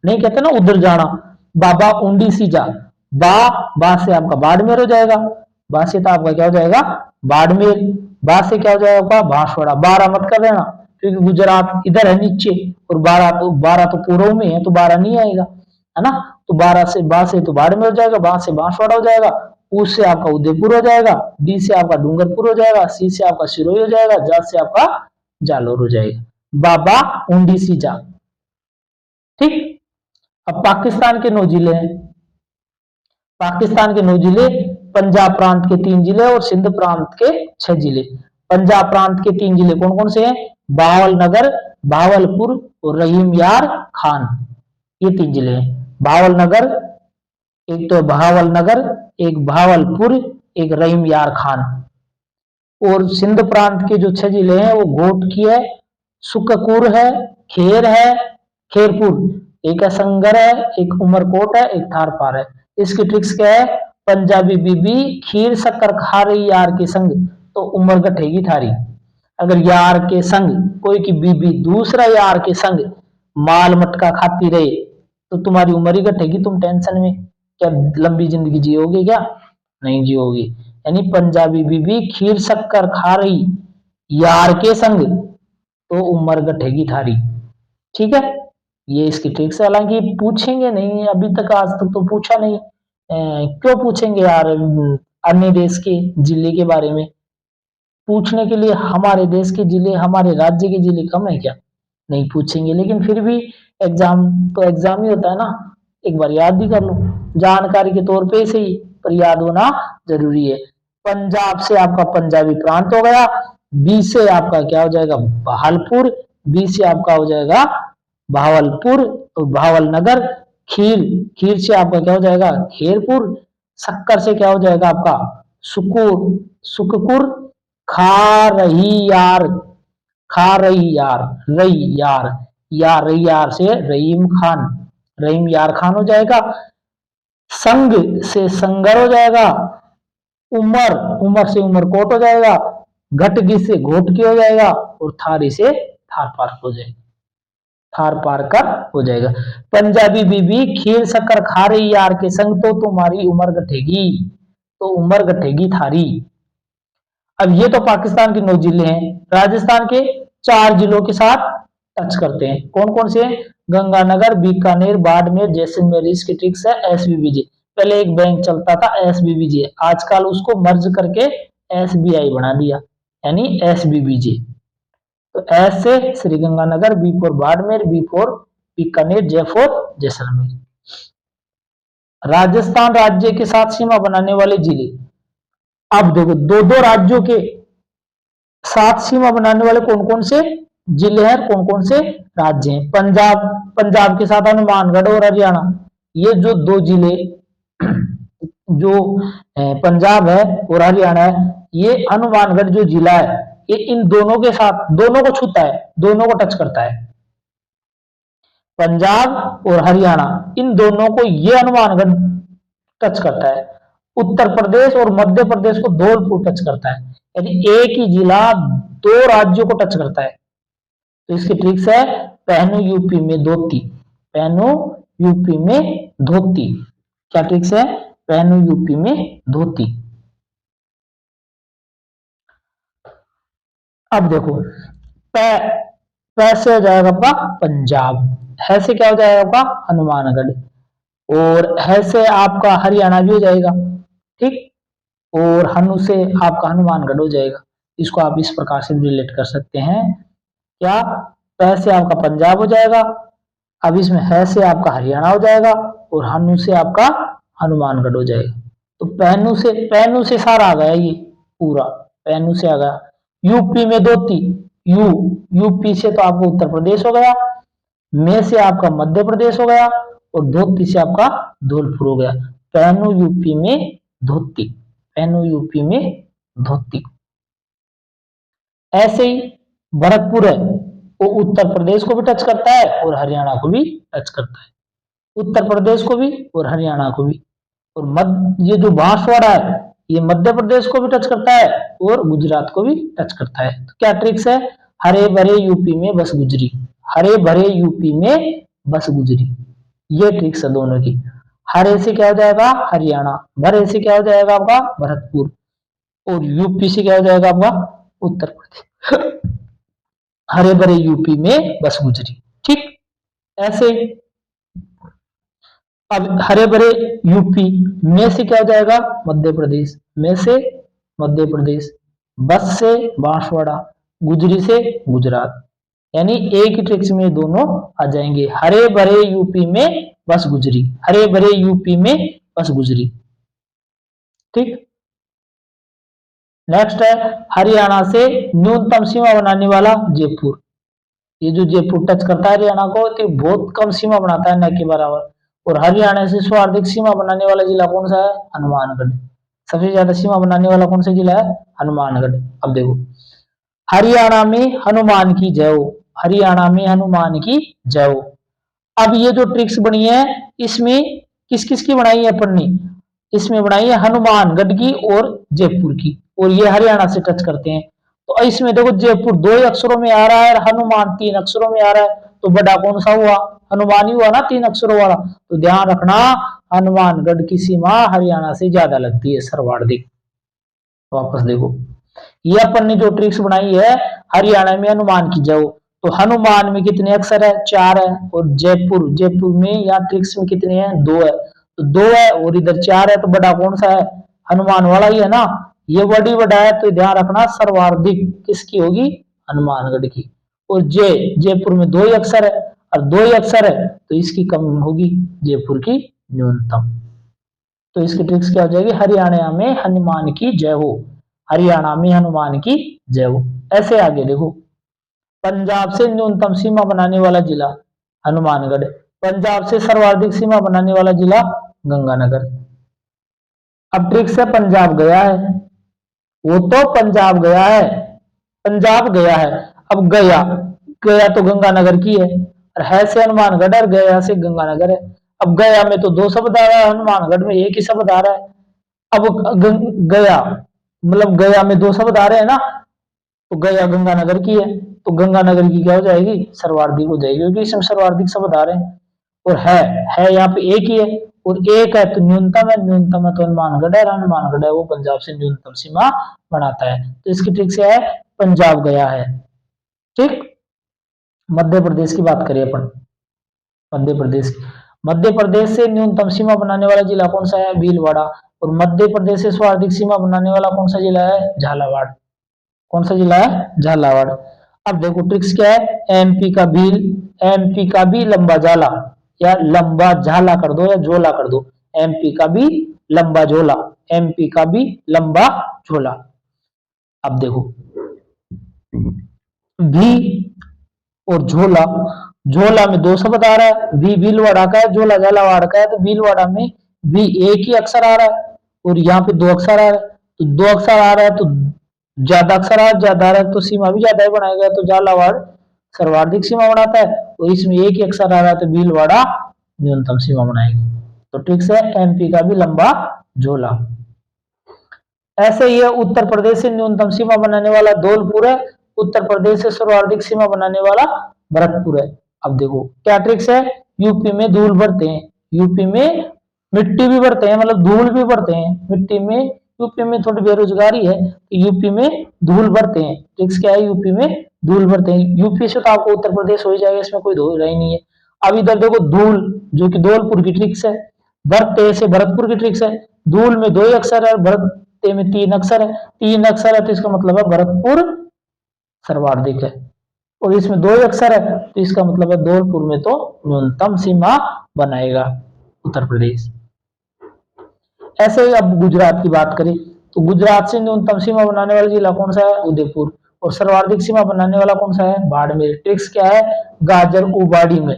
नहीं कहते ना उधर जाना, बाबा ऊंडी सी जा। बा से आपका बाड़मेर हो जाएगा, बा से तो आपका क्या हो जाएगा बाड़मेर, बा से क्या हो जाएगा आपका बांसवाड़ा। 12 मत कर देना क्योंकि गुजरात इधर है नीचे और 12 तो पूर्व में है तो 12 नहीं आएगा, है ना। तो 12 से बा से तो बाड़मेर हो जाएगा, बा से बांसवाड़ा हो जाएगा, ऊ से आपका उदयपुर हो जाएगा, डी से आपका डूंगरपुर हो जाएगा, सी से आपका सिरोही हो जाएगा, जा से आपका जालोर हो जाएगा। बाबा ऊंडी सी जा। ठीक। अब पाकिस्तान के 9 जिले हैं। पाकिस्तान के 9 जिले, पंजाब प्रांत के 3 जिले और सिंध प्रांत के 6 जिले। पंजाब प्रांत के 3 जिले कौन कौन से हैं, भावलनगर, भावलपुर और रहीम यार खान, ये 3 जिले हैं। भावलनगर, एक तो बहावल नगर, एक भावलपुर, एक रहीम यार खान। और सिंध प्रांत के जो 6 जिले हैं वो घोटकी है, सुककुर है, खेर है, खेरपुर, एक असंगर है, एक उमरकोट है, एक थारपार है। इसकी ट्रिक्स क्या है? पंजाबी बीबी खीर शक्कर खा रही यार के संग तो उमर गठेगी थारी। अगर यार के संग कोई की बीबी दूसरा यार के संग माल मटका खाती रहे तो तुम्हारी उम्र ही घटेगी, तुम टेंशन में क्या लंबी जिंदगी जियोगे क्या? नहीं जियोगे। यानी पंजाबी बीबी खीर शक्कर खा रही यार के संग तो उम्र घटेगी थारी। ठीक है, ये इसकी ट्रिक्स है। हालांकि पूछेंगे नहीं, अभी तक आज तक तो पूछा नहीं। क्यों पूछेंगे यार अन्य देश के जिले के बारे में? पूछने के लिए हमारे देश के जिले, हमारे राज्य के जिले कम है क्या? नहीं पूछेंगे, लेकिन फिर भी एग्जाम तो एग्जाम ही होता है ना, एक बार याद भी कर लो, जानकारी के तौर पे सही, पर याद होना जरूरी है। पंजाब से आपका पंजाबी प्रांत हो गया, बी से आपका क्या हो जाएगा? बहालपुर, बी से आपका हो जाएगा भावलपुर, तो भावल नगर, खीर, खीर से आपका क्या हो जाएगा? खेरपुर, शक्कर से क्या हो जाएगा आपका? सुकुर, सुककुर, खा रही यार, खा रही यार, रही यार रही यार से रहीम खान, रहीम यार खान हो जाएगा। संग से संगर हो जाएगा, उमर, उमर से उमरकोट हो जाएगा, घटगी से घोटकी हो जाएगा, और थारी से थार पार हो जाएगा, थार पार कर हो जाएगा। पंजाबी बीबी खीर शक्कर खा रही यार के संग तो तुम्हारी उम्र घटेगी, तो उम्र घटेगी थारी। अब ये तो पाकिस्तान के 9 जिले हैं, राजस्थान के 4 जिलों के साथ टच करते हैं। कौन कौन से हैं? गंगानगर, बीकानेर, बाड़मेर, जैसलमेर। इसकी ट्रिक्स है एसबीबीजे। पहले एक बैंक चलता था एसबीबीजे, आजकल उसको मर्ज करके एसबीआई बना दिया, यानी एसबीबीजे। तो एस से Shri Ganganagar, B for Barmer, B for Bikaner, J for Jaisalmer. Rajasthan राज्य के साथ सीमा बनाने वाले जिले। अब देखो, दो दो राज्यों के साथ सीमा बनाने वाले कौन कौन से जिले हैं, कौन कौन से राज्य हैं? पंजाब, पंजाब के साथ हनुमानगढ़ और हरियाणा। ये जो 2 जिले जो पंजाब है और हरियाणा है, ये हनुमानगढ़ जो जिला है ये इन दोनों के साथ, दोनों को छूता है, दोनों को टच करता है। पंजाब और हरियाणा, इन दोनों को ये हनुमानगढ़ टच करता है। उत्तर प्रदेश और मध्य प्रदेश को धौलपुर टच करता है, यानी एक ही जिला 2 राज्यों को टच करता है। तो इसकी ट्रिक्स है पहनो यूपी में धोती, पहनो यूपी में धोती। क्या ट्रिक्स है? पहनो यूपी में धोती। अब देखो, पैसे हो जाएगा आपका पंजाब, है से क्या हो जाएगा आपका? हनुमानगढ़, और है से आपका हरियाणा भी हो जाएगा, ठीक, और हनु से आपका हनुमानगढ़ हो जाएगा। इसको आप इस प्रकार से रिलेट कर सकते हैं। क्या? पै से आपका पंजाब हो जाएगा, अब इसमें है से आपका हरियाणा हो जाएगा, और हनु से आपका हनुमानगढ़ हो जाएगा। तो पैनू से सारा आ गया, ये पूरा पैनू से आ गया। यूपी में धोती, यू, यूपी से तो आपको उत्तर प्रदेश हो गया, में से आपका मध्य प्रदेश हो गया, और धोती से आपका धौलपुर हो गया। पहनो यूपी में धोती, पहनो यूपी में धोती। ऐसे ही भरतपुर है, वो उत्तर प्रदेश को भी टच करता है और हरियाणा को भी टच करता है, उत्तर प्रदेश को भी और हरियाणा को भी। और मध्य, ये जो बांसवाड़ा है ये मध्य प्रदेश को भी टच करता है और गुजरात को भी टच करता है। तो क्या ट्रिक्स है? हरे भरे यूपी में बस गुजरी, हरे भरे यूपी में बस गुजरी, ये ट्रिक्स है दोनों की। हरे से क्या हो जाएगा? हरियाणा, भरे से क्या हो जाएगा आपका? भरतपुर, और यूपी से क्या हो जाएगा आपका? उत्तर प्रदेश। हरे भरे यूपी में बस गुजरी, ठीक। ऐसे अब हरे भरे यूपी में से क्या हो जाएगा? मध्य प्रदेश, में से मध्य प्रदेश, बस से बांसवाड़ा, गुजरी से गुजरात। यानी एक ही ट्रिक्स में दोनों आ जाएंगे। हरे भरे यूपी में बस गुजरी, हरे भरे यूपी में बस गुजरी, ठीक। नेक्स्ट है हरियाणा से न्यूनतम सीमा बनाने वाला जयपुर। ये जो जयपुर टच करता है हरियाणा को, तो बहुत कम सीमा बनाता है, न के बराबर। और हरियाणा से सर्वाधिक सीमा बनाने वाला जिला कौन सा है? हनुमानगढ़। सबसे ज्यादा सीमा बनाने वाला कौन सा जिला है? हनुमानगढ़। अब देखो, हरियाणा में हनुमान की जय हो, हरियाणा में हनुमान की जय हो। अब ये जो ट्रिक्स बनी है, इसमें किस किस की बनाई है अपन ने? इसमें बनाई है हनुमानगढ़ की और जयपुर की, और ये हरियाणा से टच करते हैं। तो इसमें देखो, जयपुर 2 ही अक्षरों में आ रहा है और हनुमान 3 अक्षरों में आ रहा है, तो बड़ा कौन सा हुआ? हनुमान ही हुआ ना, 3 अक्षरों वाला। तो ध्यान रखना, हनुमानगढ़ की सीमा हरियाणा से ज्यादा लगती है, सर्वाधिक। वापस देखो, ये अपन ने जो ट्रिक्स बनाई है, हरियाणा में हनुमान की जय, तो हनुमान में कितने अक्षर है? 4 है। और जयपुर, जयपुर में या ट्रिक्स में कितने हैं? 2 है। तो 2 है और इधर 4 है, तो बड़ा कौन सा है? हनुमान वाला ही है ना। ये बड़ी बड़ा है, तो ध्यान रखना सर्वाधिक किसकी होगी? हनुमानगढ़ की। और जयपुर में 2 ही अक्षर है, और 2 ही अक्षर है तो इसकी कम होगी, जयपुर की न्यूनतम। तो इसकी ट्रिक्स क्या हो जाएगी? हरियाणा में हनुमान की जय हो, हरियाणा में हनुमान की जय हो। ऐसे आगे देखो, पंजाब से न्यूनतम सीमा बनाने वाला जिला हनुमानगढ़, पंजाब से सर्वाधिक सीमा बनाने वाला जिला गंगानगर। अब ट्रिक्स है, पंजाब गया है, वो तो पंजाब गया है, पंजाब गया है। अब गया, गया तो गंगानगर की है से हनुमानगढ़, और गया से गंगानगर है। अब गया में तो 2 शब्द आ रहा है, हनुमानगढ़ में एक ही शब्द आ रहा है। अब गया मतलब गया में 2 शब्द आ रहे हैं ना, तो गया गंगानगर की है, तो गंगानगर की क्या हो जाएगी? सर्वाधिक हो जाएगी, क्योंकि इसमें सर्वाधिक शब्द आ रहे हैं। और है यहाँ पे एक ही है, और एक है तो न्यूनतम है, न्यूनतम है तो हनुमानगढ़ है, हनुमानगढ़ है वो पंजाब से न्यूनतम सीमा बनाता है। तो इसकी ट्रिक से है, पंजाब गया है। ठीक। मध्य प्रदेश की बात करें अपन, मध्य प्रदेश, मध्य प्रदेश से न्यूनतम सीमा बनाने वाला जिला कौन सा है? भीलवाड़ा। और मध्य प्रदेश से सर्वाधिक सीमा बनाने वाला कौन सा जिला है? झालावाड़। कौन सा जिला है? झालावाड़। अब देखो ट्रिक्स क्या है, एमपी का भील, एमपी का भी लंबा झाला, या लंबा झाला कर दो या झोला कर दो, एमपी का भी लंबा झोला, एमपी का भी लंबा झोला। अब देखो, भी और झोला, झोला में 2 शब्द आ रहा है, भी भीलवाड़ा का है, झोला झालावाड़ का है, तो भीलवाड़ा में भी एक ही अक्षर आ रहा है, और यहाँ पे 2 अक्षर आ रहा है, तो 2 अक्षर आ रहा है तो ज्यादा अक्षर ज्यादा आ रहा है, तो सीमा भी ज्यादा ही बनाएगा, तो झालावाड़ सर्वाधिक सीमा बनाता है, और इसमें एक ही अक्षर आ रहा है तो भीलवाड़ा न्यूनतम सीमा बनाएगी। तो ट्रिक्स है, एमपी का भी लंबा झोला। ऐसे ही है, उत्तर प्रदेश से न्यूनतम सीमा बनाने वाला धौलपुर है, उत्तर प्रदेश से सर्वाधिक सीमा बनाने वाला भरतपुर है। अब देखो क्या ट्रिक्स है, यूपी में धूल भरते हैं, यूपी में मिट्टी भी भरते हैं, मतलब धूल भी भरते हैं मिट्टी में, यूपी में थोड़ी बेरोजगारी है तो यूपी में धूल भरते हैं। ट्रिक्स क्या है, यूपी में धूल भरते हैं, यूपी से तो आपको उत्तर प्रदेश हो जाएगा, इसमें कोई दो राय नहीं है। अब इधर देखो धूल, जो कि धौलपुर की ट्रिक्स है, भरते से भरतपुर की ट्रिक्स है, धूल में 2 ही अक्षर है, भरते में 3 अक्षर है, 3 अक्षर है तो इसका मतलब है भरतपुर सर्वाधिक है, और इसमें 2 ही अक्षर है तो इसका मतलब है धौलपुर में तो न्यूनतम सीमा बनाएगा उत्तर प्रदेश। ऐसे ही अब गुजरात की बात करें, तो गुजरात से न्यूनतम सीमा बनाने वाला जिला कौन सा है? उदयपुर। और सर्वाधिक सीमा बनाने वाला कौन सा है? बाड़मेर। ट्रिक्स क्या है, गाजर को बाड़ी में,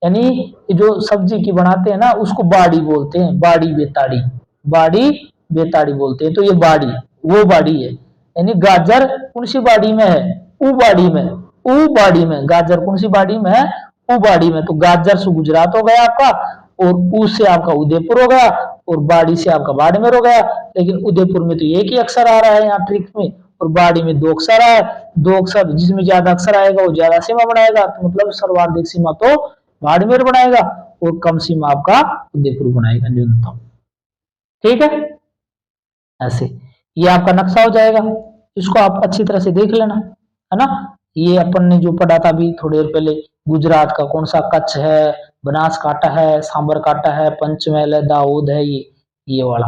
यानी जो सब्जी की बनाते हैं ना उसको बाड़ी बोलते हैं, बाड़ी बेताड़ी, बाड़ी बेताड़ी बोलते हैं, तो ये बाड़ी वो बाड़ी है, यानी गाजर कौन सी बाड़ी में है? ऊ बाड़ी में, ऊ बाड़ी में, गाजर कौन सी बाड़ी में है? ऊ बाड़ी में। तो गाजर से गुजरात हो गया आपका, और ऊ से आपका उदयपुर हो गया, और बाड़ी से आपका बाड़मेर हो गया। लेकिन उदयपुर में तो एक ही अक्षर आ रहा है यहाँ ट्रिक में, और बाड़ी में 2 अक्षर आया, 2 अक्षर जिसमें ज्यादा अक्षर आएगा वो ज्यादा सीमा बनाएगा, तो मतलब सर्वाधिक सीमा तो बाड़मेर बनाएगा, और कम सीमा आपका उदयपुर बनाएगा न्यूनतम। ठीक है, ऐसे ये आपका नक्शा हो जाएगा, इसको आप अच्छी तरह से देख लेना, है ना। ये अपन ने जो पढ़ा था अभी थोड़ी देर पहले, गुजरात का कौन सा? कच्छ है, बनासकांठा है, सांबरकांठा है, पंचमहल है, दाऊद है, ये वाला,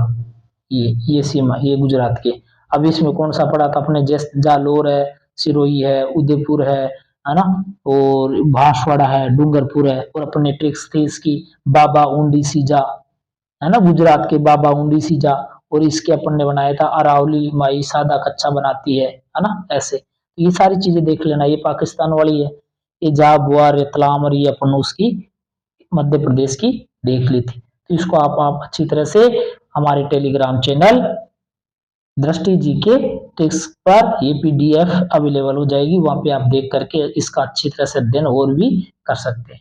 ये सीमा, ये गुजरात के। अब इसमें कौन सा पढ़ा था अपने? जालोर है, सिरोही है, उदयपुर है ना, और बांसवाड़ा है, डूंगरपुर है, और अपने ट्रिक्स थी इसकी बाबा ऊंडी सीजा, है ना, गुजरात के बाबा ऊंडी सीजा, और इसके अपन ने बनाया था अरावली माई सादा कच्चा बनाती है ना। ऐसे ये सारी चीजें देख लेना, ये पाकिस्तान वाली है, ये जाबुआ रेतलाम, और ये अपन उसकी मध्य प्रदेश की देख ली थी। तो इसको आप अच्छी तरह से हमारे टेलीग्राम चैनल दृष्टि जी के टेक्स पर ये पीडीएफ अवेलेबल हो जाएगी, वहां पे आप देख करके इसका अच्छी तरह से अध्ययन और भी कर सकते हैं।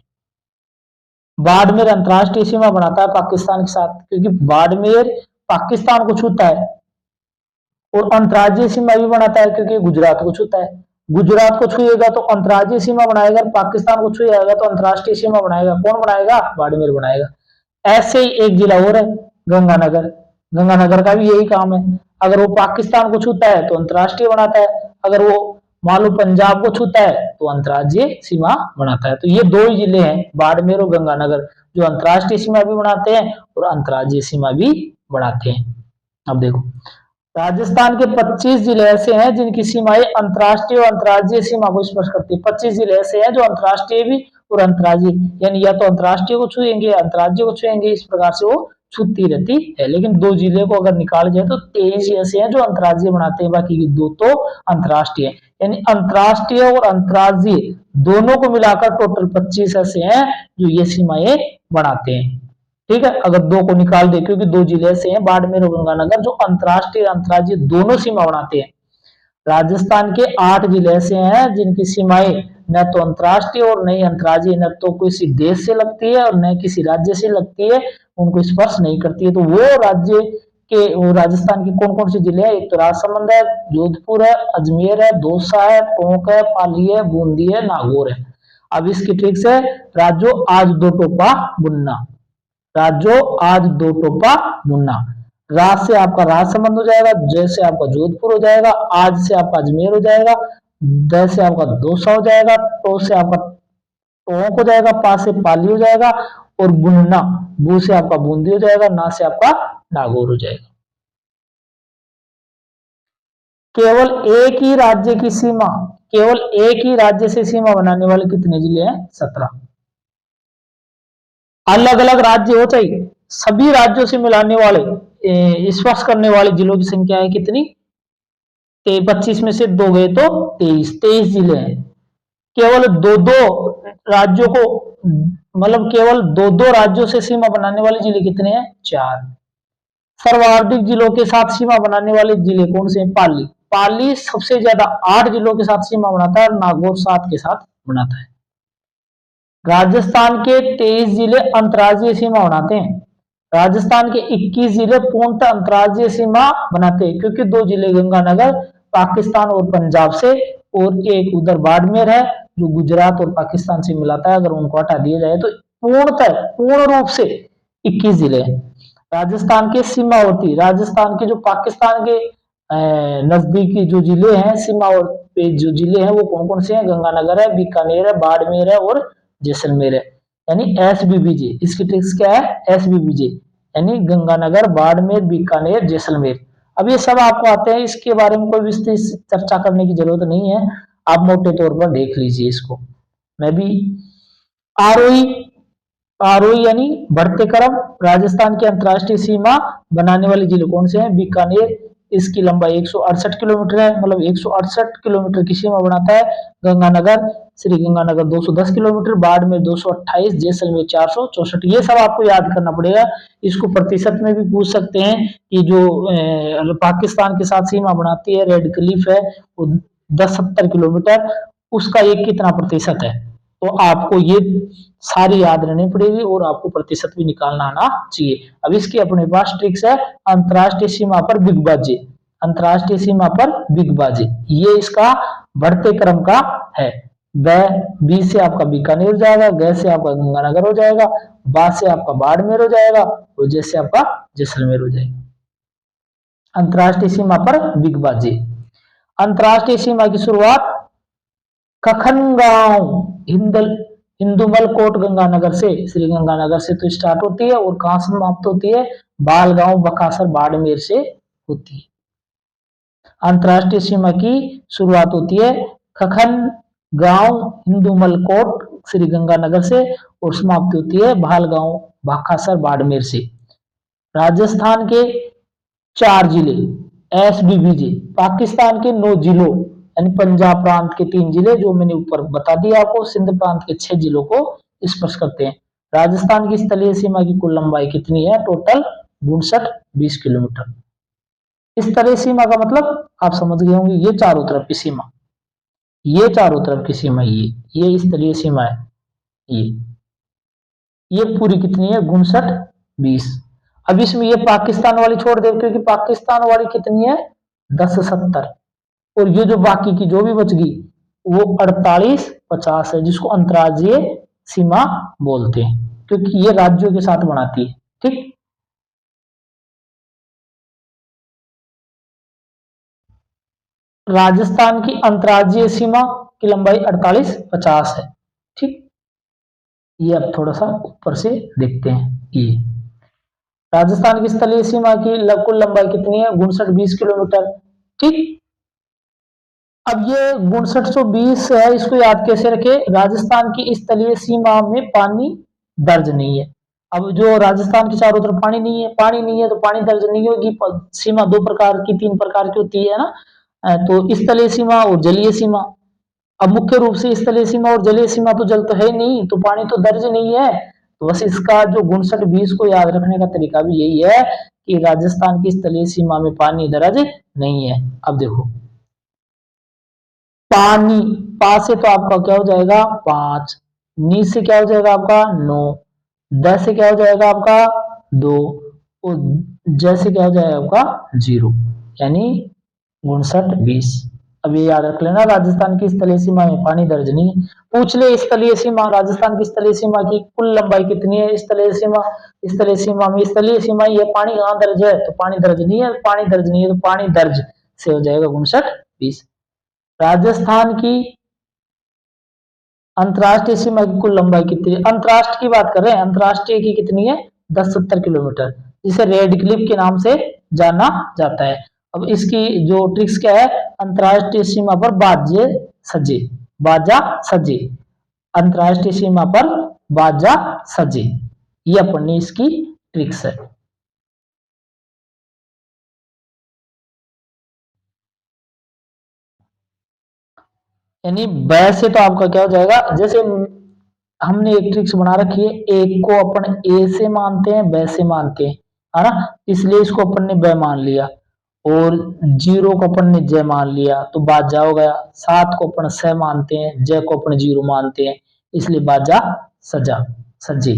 बाड़मेर अंतर्राष्ट्रीय सीमा बनाता है पाकिस्तान के साथ, क्योंकि बाड़मेर पाकिस्तान को छूता है, और अंतर्राज्यीय सीमा भी बनाता है क्योंकि गुजरात को छूता है। गुजरात को छुएगा तो अंतर्राज्यीय सीमा बनाएगा, पाकिस्तान को छुएगा तो अंतर्राष्ट्रीय सीमा बनाएगा। कौन बनाएगा? बाड़मेर बनाएगा। ऐसे ही एक जिला और है, गंगानगर। गंगानगर का भी यही काम है। अगर वो पाकिस्तान को छूता है तो अंतर्राष्ट्रीय बनाता है, अगर वो मान लो पंजाब को छूता है तो अंतर्राज्यीय सीमा बनाता है। तो ये दो ही जिले हैं, बाड़मेर और गंगानगर, जो अंतर्राष्ट्रीय सीमा भी बनाते हैं और अंतर्राज्यीय सीमा भी बनाते हैं। अब देखो, राजस्थान के 25 जिले ऐसे हैं जिनकी सीमाएं अंतर्राष्ट्रीय और अंतर्राज्यीय सीमा को स्पर्श करती है। 25 जिले ऐसे हैं जो अंतर्राष्ट्रीय भी और अंतर्राज्यीय, यानी या तो अंतर्राष्ट्रीय को छुएंगे या अंतर्राज्यीय को छुएंगे, इस प्रकार से वो छूती रहती है। लेकिन दो जिले को अगर निकाल जाए तो 23 ऐसे हैं जो अंतर्राज्यीय बनाते हैं, बाकी के दो तो अंतर्राष्ट्रीय। यानी अंतर्राष्ट्रीय और अंतर्राज्यीय दोनों को मिलाकर टोटल 25 ऐसे हैं जो ये सीमाएं बनाते हैं। ठीक है, अगर दो को निकाल दे, क्योंकि दो जिले से हैं बाड़मेर और गंगानगर जो अंतर्राष्ट्रीय अंतर्राज्यीय दोनों सीमा बनाते हैं। राजस्थान के 8 जिले ऐसे हैं जिनकी सीमाएं न तो अंतर्राष्ट्रीय और न ही अंतर्राज्यीय, न तो किसी देश से लगती है और न किसी राज्य से लगती है, उनको स्पर्श नहीं करती है। तो वो राज्य के, वो राजस्थान के कौन कौन से जिले हैं? एक तो राजसमंद है, जोधपुर है, अजमेर है, दौसा है, टोंक है, पाली है, बूंदी है, नागौर है। अब इसकी ट्रिक्स है, राजो आज दो टोपा बुनना। राजो आज दो टोपा बुनना। राज से आपका राजसमंद हो जाएगा, जय से आपका जोधपुर हो जाएगा, आज से आपका अजमेर हो जाएगा, द से आपका दौसा हो जाएगा, टो से आपका टोंक हो जाएगा, पा से पाली हो जाएगा, और बुनना, बू से आपका बूंदी हो जाएगा, ना से आपका नागौर हो जाएगा। केवल एक ही राज्य की सीमा, केवल एक ही राज्य से सीमा बनाने वाले कितने जिले हैं? 17। अलग अलग राज्य हो चाहिए, सभी राज्यों से मिलाने वाले, स्पर्श करने वाले जिलों की संख्या है कितनी? 25 में से दो गए तो 23 जिले हैं। केवल दो दो राज्यों को, मतलब केवल दो दो राज्यों से सीमा बनाने वाले जिले कितने हैं? 4। सर्वाधिक जिलों के साथ सीमा बनाने वाले जिले कौन से हैं? पाली। पाली सबसे ज्यादा 8 जिलों के साथ सीमा बनाता है, नागौर 7 के साथ बनाता है। राजस्थान के 23 जिले अंतर्राज्यीय सीमा बनाते हैं। राजस्थान के 21 जिले पूर्णतः अंतर्राज्यीय सीमा बनाते हैं, क्योंकि दो जिले गंगानगर पाकिस्तान और पंजाब से, और एक उधर बाड़मेर है जो गुजरात और पाकिस्तान से मिलाता है। अगर उनको हटा दिया जाए तो पूर्णतः पूर्ण रूप से 21 जिले हैं। राजस्थान के सीमावर्ती, राजस्थान के जो पाकिस्तान के नजदीकी जो जिले हैं, सीमा पे जो जिले हैं वो कौन कौन से हैं? गंगानगर है, बीकानेर है, बाड़मेर है और जैसलमेर है, यानी SBBJ। इसकी ट्रिक्स क्या है? SBBJ यानी गंगानगर, बाड़मेर, बीकानेर, जैसलमेर। अब ये सब आपको आते हैं, इसके बारे में कोई विस्तृत चर्चा करने की जरूरत नहीं है, आप मोटे तौर पर देख लीजिए इसको। मैं भी आरोही, आरोही यानी बढ़ते क्रम, राजस्थान की अंतर्राष्ट्रीय सीमा बनाने वाले जिले कौन से हैं? बीकानेर, इसकी लंबाई 168 किलोमीटर है, मतलब 168 किलोमीटर की सीमा बनाता है। गंगानगर, श्री गंगानगर 210 किलोमीटर, बाड़मेर 228, जैसलमेर 464। ये सब आपको याद करना पड़ेगा। इसको प्रतिशत में भी पूछ सकते हैं कि जो पाकिस्तान के साथ सीमा बनाती है, रेड क्लिफ है, वो 10-70 किलोमीटर, उसका ये कितना प्रतिशत है। तो आपको ये सारी याद रहनी पड़ेगी और आपको प्रतिशत भी निकालना आना चाहिए। अब इसकी अपने पास ट्रिक्स है, अंतर्राष्ट्रीय सीमा पर बिग बाजी। अंतर्राष्ट्रीय सीमा पर बिग बाजी, ये इसका बढ़ते क्रम का है। बी से आपका बीकानेर हो जाएगा, ग से आपका गंगानगर हो जाएगा, बा से आपका बाड़मेर हो जाएगा, और जै से आपका जैसलमेर हो जाएगा। अंतर्राष्ट्रीय सीमा पर बिग बाजी। अंतर्राष्ट्रीय सीमा की शुरुआत कखनगांव हिंदुमल कोट गंगानगर से, श्री गंगानगर से तो स्टार्ट होती है, और कहां से समाप्त होती है? बालगांव बकासर बाड़मेर से होती है। अंतर्राष्ट्रीय सीमा की शुरुआत होती है कखनगांव हिंदुमल कोट श्री गंगानगर से, और समाप्त होती है भालगांव भाखासर बाड़मेर से। राजस्थान के 4 जिले SBBJ, पाकिस्तान के 9 जिलों यानी पंजाब प्रांत के 3 जिले जो मैंने ऊपर बता दिया आपको, सिंध प्रांत के 6 जिलों को स्पर्श करते हैं। राजस्थान की स्थलीय सीमा की कुल लंबाई कितनी है? Total 20 kilometre. स्थलीय सीमा का मतलब आप समझ गए होंगे, ये चारों तरफ की सीमा, ये चारों तरफ की सीमा, ये स्थलीय सीमा है। ये पूरी कितनी है? 59 20। अब इसमें ये पाकिस्तान वाली छोड़ दे, क्योंकि पाकिस्तान वाली कितनी है? 1070। और ये जो बाकी की जो भी बच गई वो 48 50 है, जिसको अंतर्राज्यीय सीमा बोलते हैं, क्योंकि ये राज्यों के साथ बनाती है। ठीक, राजस्थान की अंतर्राज्यीय सीमा की लंबाई 48 50 है। ठीक, ये अब थोड़ा सा ऊपर से देखते हैं। ये राजस्थान की स्थलीय सीमा की कुल लंबाई कितनी है? 59 20 किलोमीटर। ठीक, अब ये 5920 है, इसको याद कैसे रखे? राजस्थान की स्थलीय सीमा में पानी दर्ज नहीं है। अब जो राजस्थान के चारों तरफ पानी नहीं है, पानी नहीं है तो पानी दर्ज नहीं होगी। सीमा दो प्रकार की, तीन प्रकार की होती है ना, तो स्थलीय सीमा और जलीय सीमा। अब मुख्य रूप से स्थलीय सीमा और जलीय सीमा, तो जल तो है नहीं, तो पानी तो दर्ज नहीं है। तो बस इसका जो 59 20 को याद रखने का तरीका भी यही है कि राजस्थान की स्थलीय सीमा में पानी दर्ज नहीं है। अब देखो, पानी, पा से तो आपका क्या हो जाएगा? 5, नी से क्या हो जाएगा आपका? 9, द से क्या हो जाएगा आपका? 2, और ज से क्या हो जाएगा आपका? 0, यानी 59 20। अब ये याद रख लेना, राजस्थान की स्थलीय सीमा में पानी दर्ज नहीं है। पूछ ले स्थलीय सीमा, राजस्थान की स्थलीय सीमा की कुल लंबाई कितनी है? स्थलीय सीमा, स्थलीय सीमा में स्थलीय सीमा ये पानी कहाँ दर्ज है? तो पानी दर्ज नहीं है, पानी दर्ज नहीं है तो पानी दर्ज से हो जाएगा 59 20। राजस्थान की अंतर्राष्ट्रीय सीमा की कुल लंबाई कितनी है? अंतर्राष्ट्रीय की बात कर रहे हैं, अंतर्राष्ट्रीय की कितनी है? 1070 किलोमीटर, जिसे रेड क्लिफ के नाम से जाना जाता है। अब इसकी जो ट्रिक्स क्या है? अंतर्राष्ट्रीय सीमा पर बाजे सजे, बाजा सजे, अंतर्राष्ट्रीय सीमा पर बाजा सजे, ये अपनी इसकी ट्रिक्स है। यानी ब से तो आपका क्या हो जाएगा? जैसे हमने एक ट्रिक्स बना रखी है, एक को अपन ए से मानते हैं, ब से मानते हैं, है ना, इसलिए इसको अपन ने ब मान लिया, और 0 को अपन ने ज मान लिया तो बाजा हो गया। 7 को अपन स मानते हैं, ज को अपन 0 मानते हैं, इसलिए बाजा सजा सजी,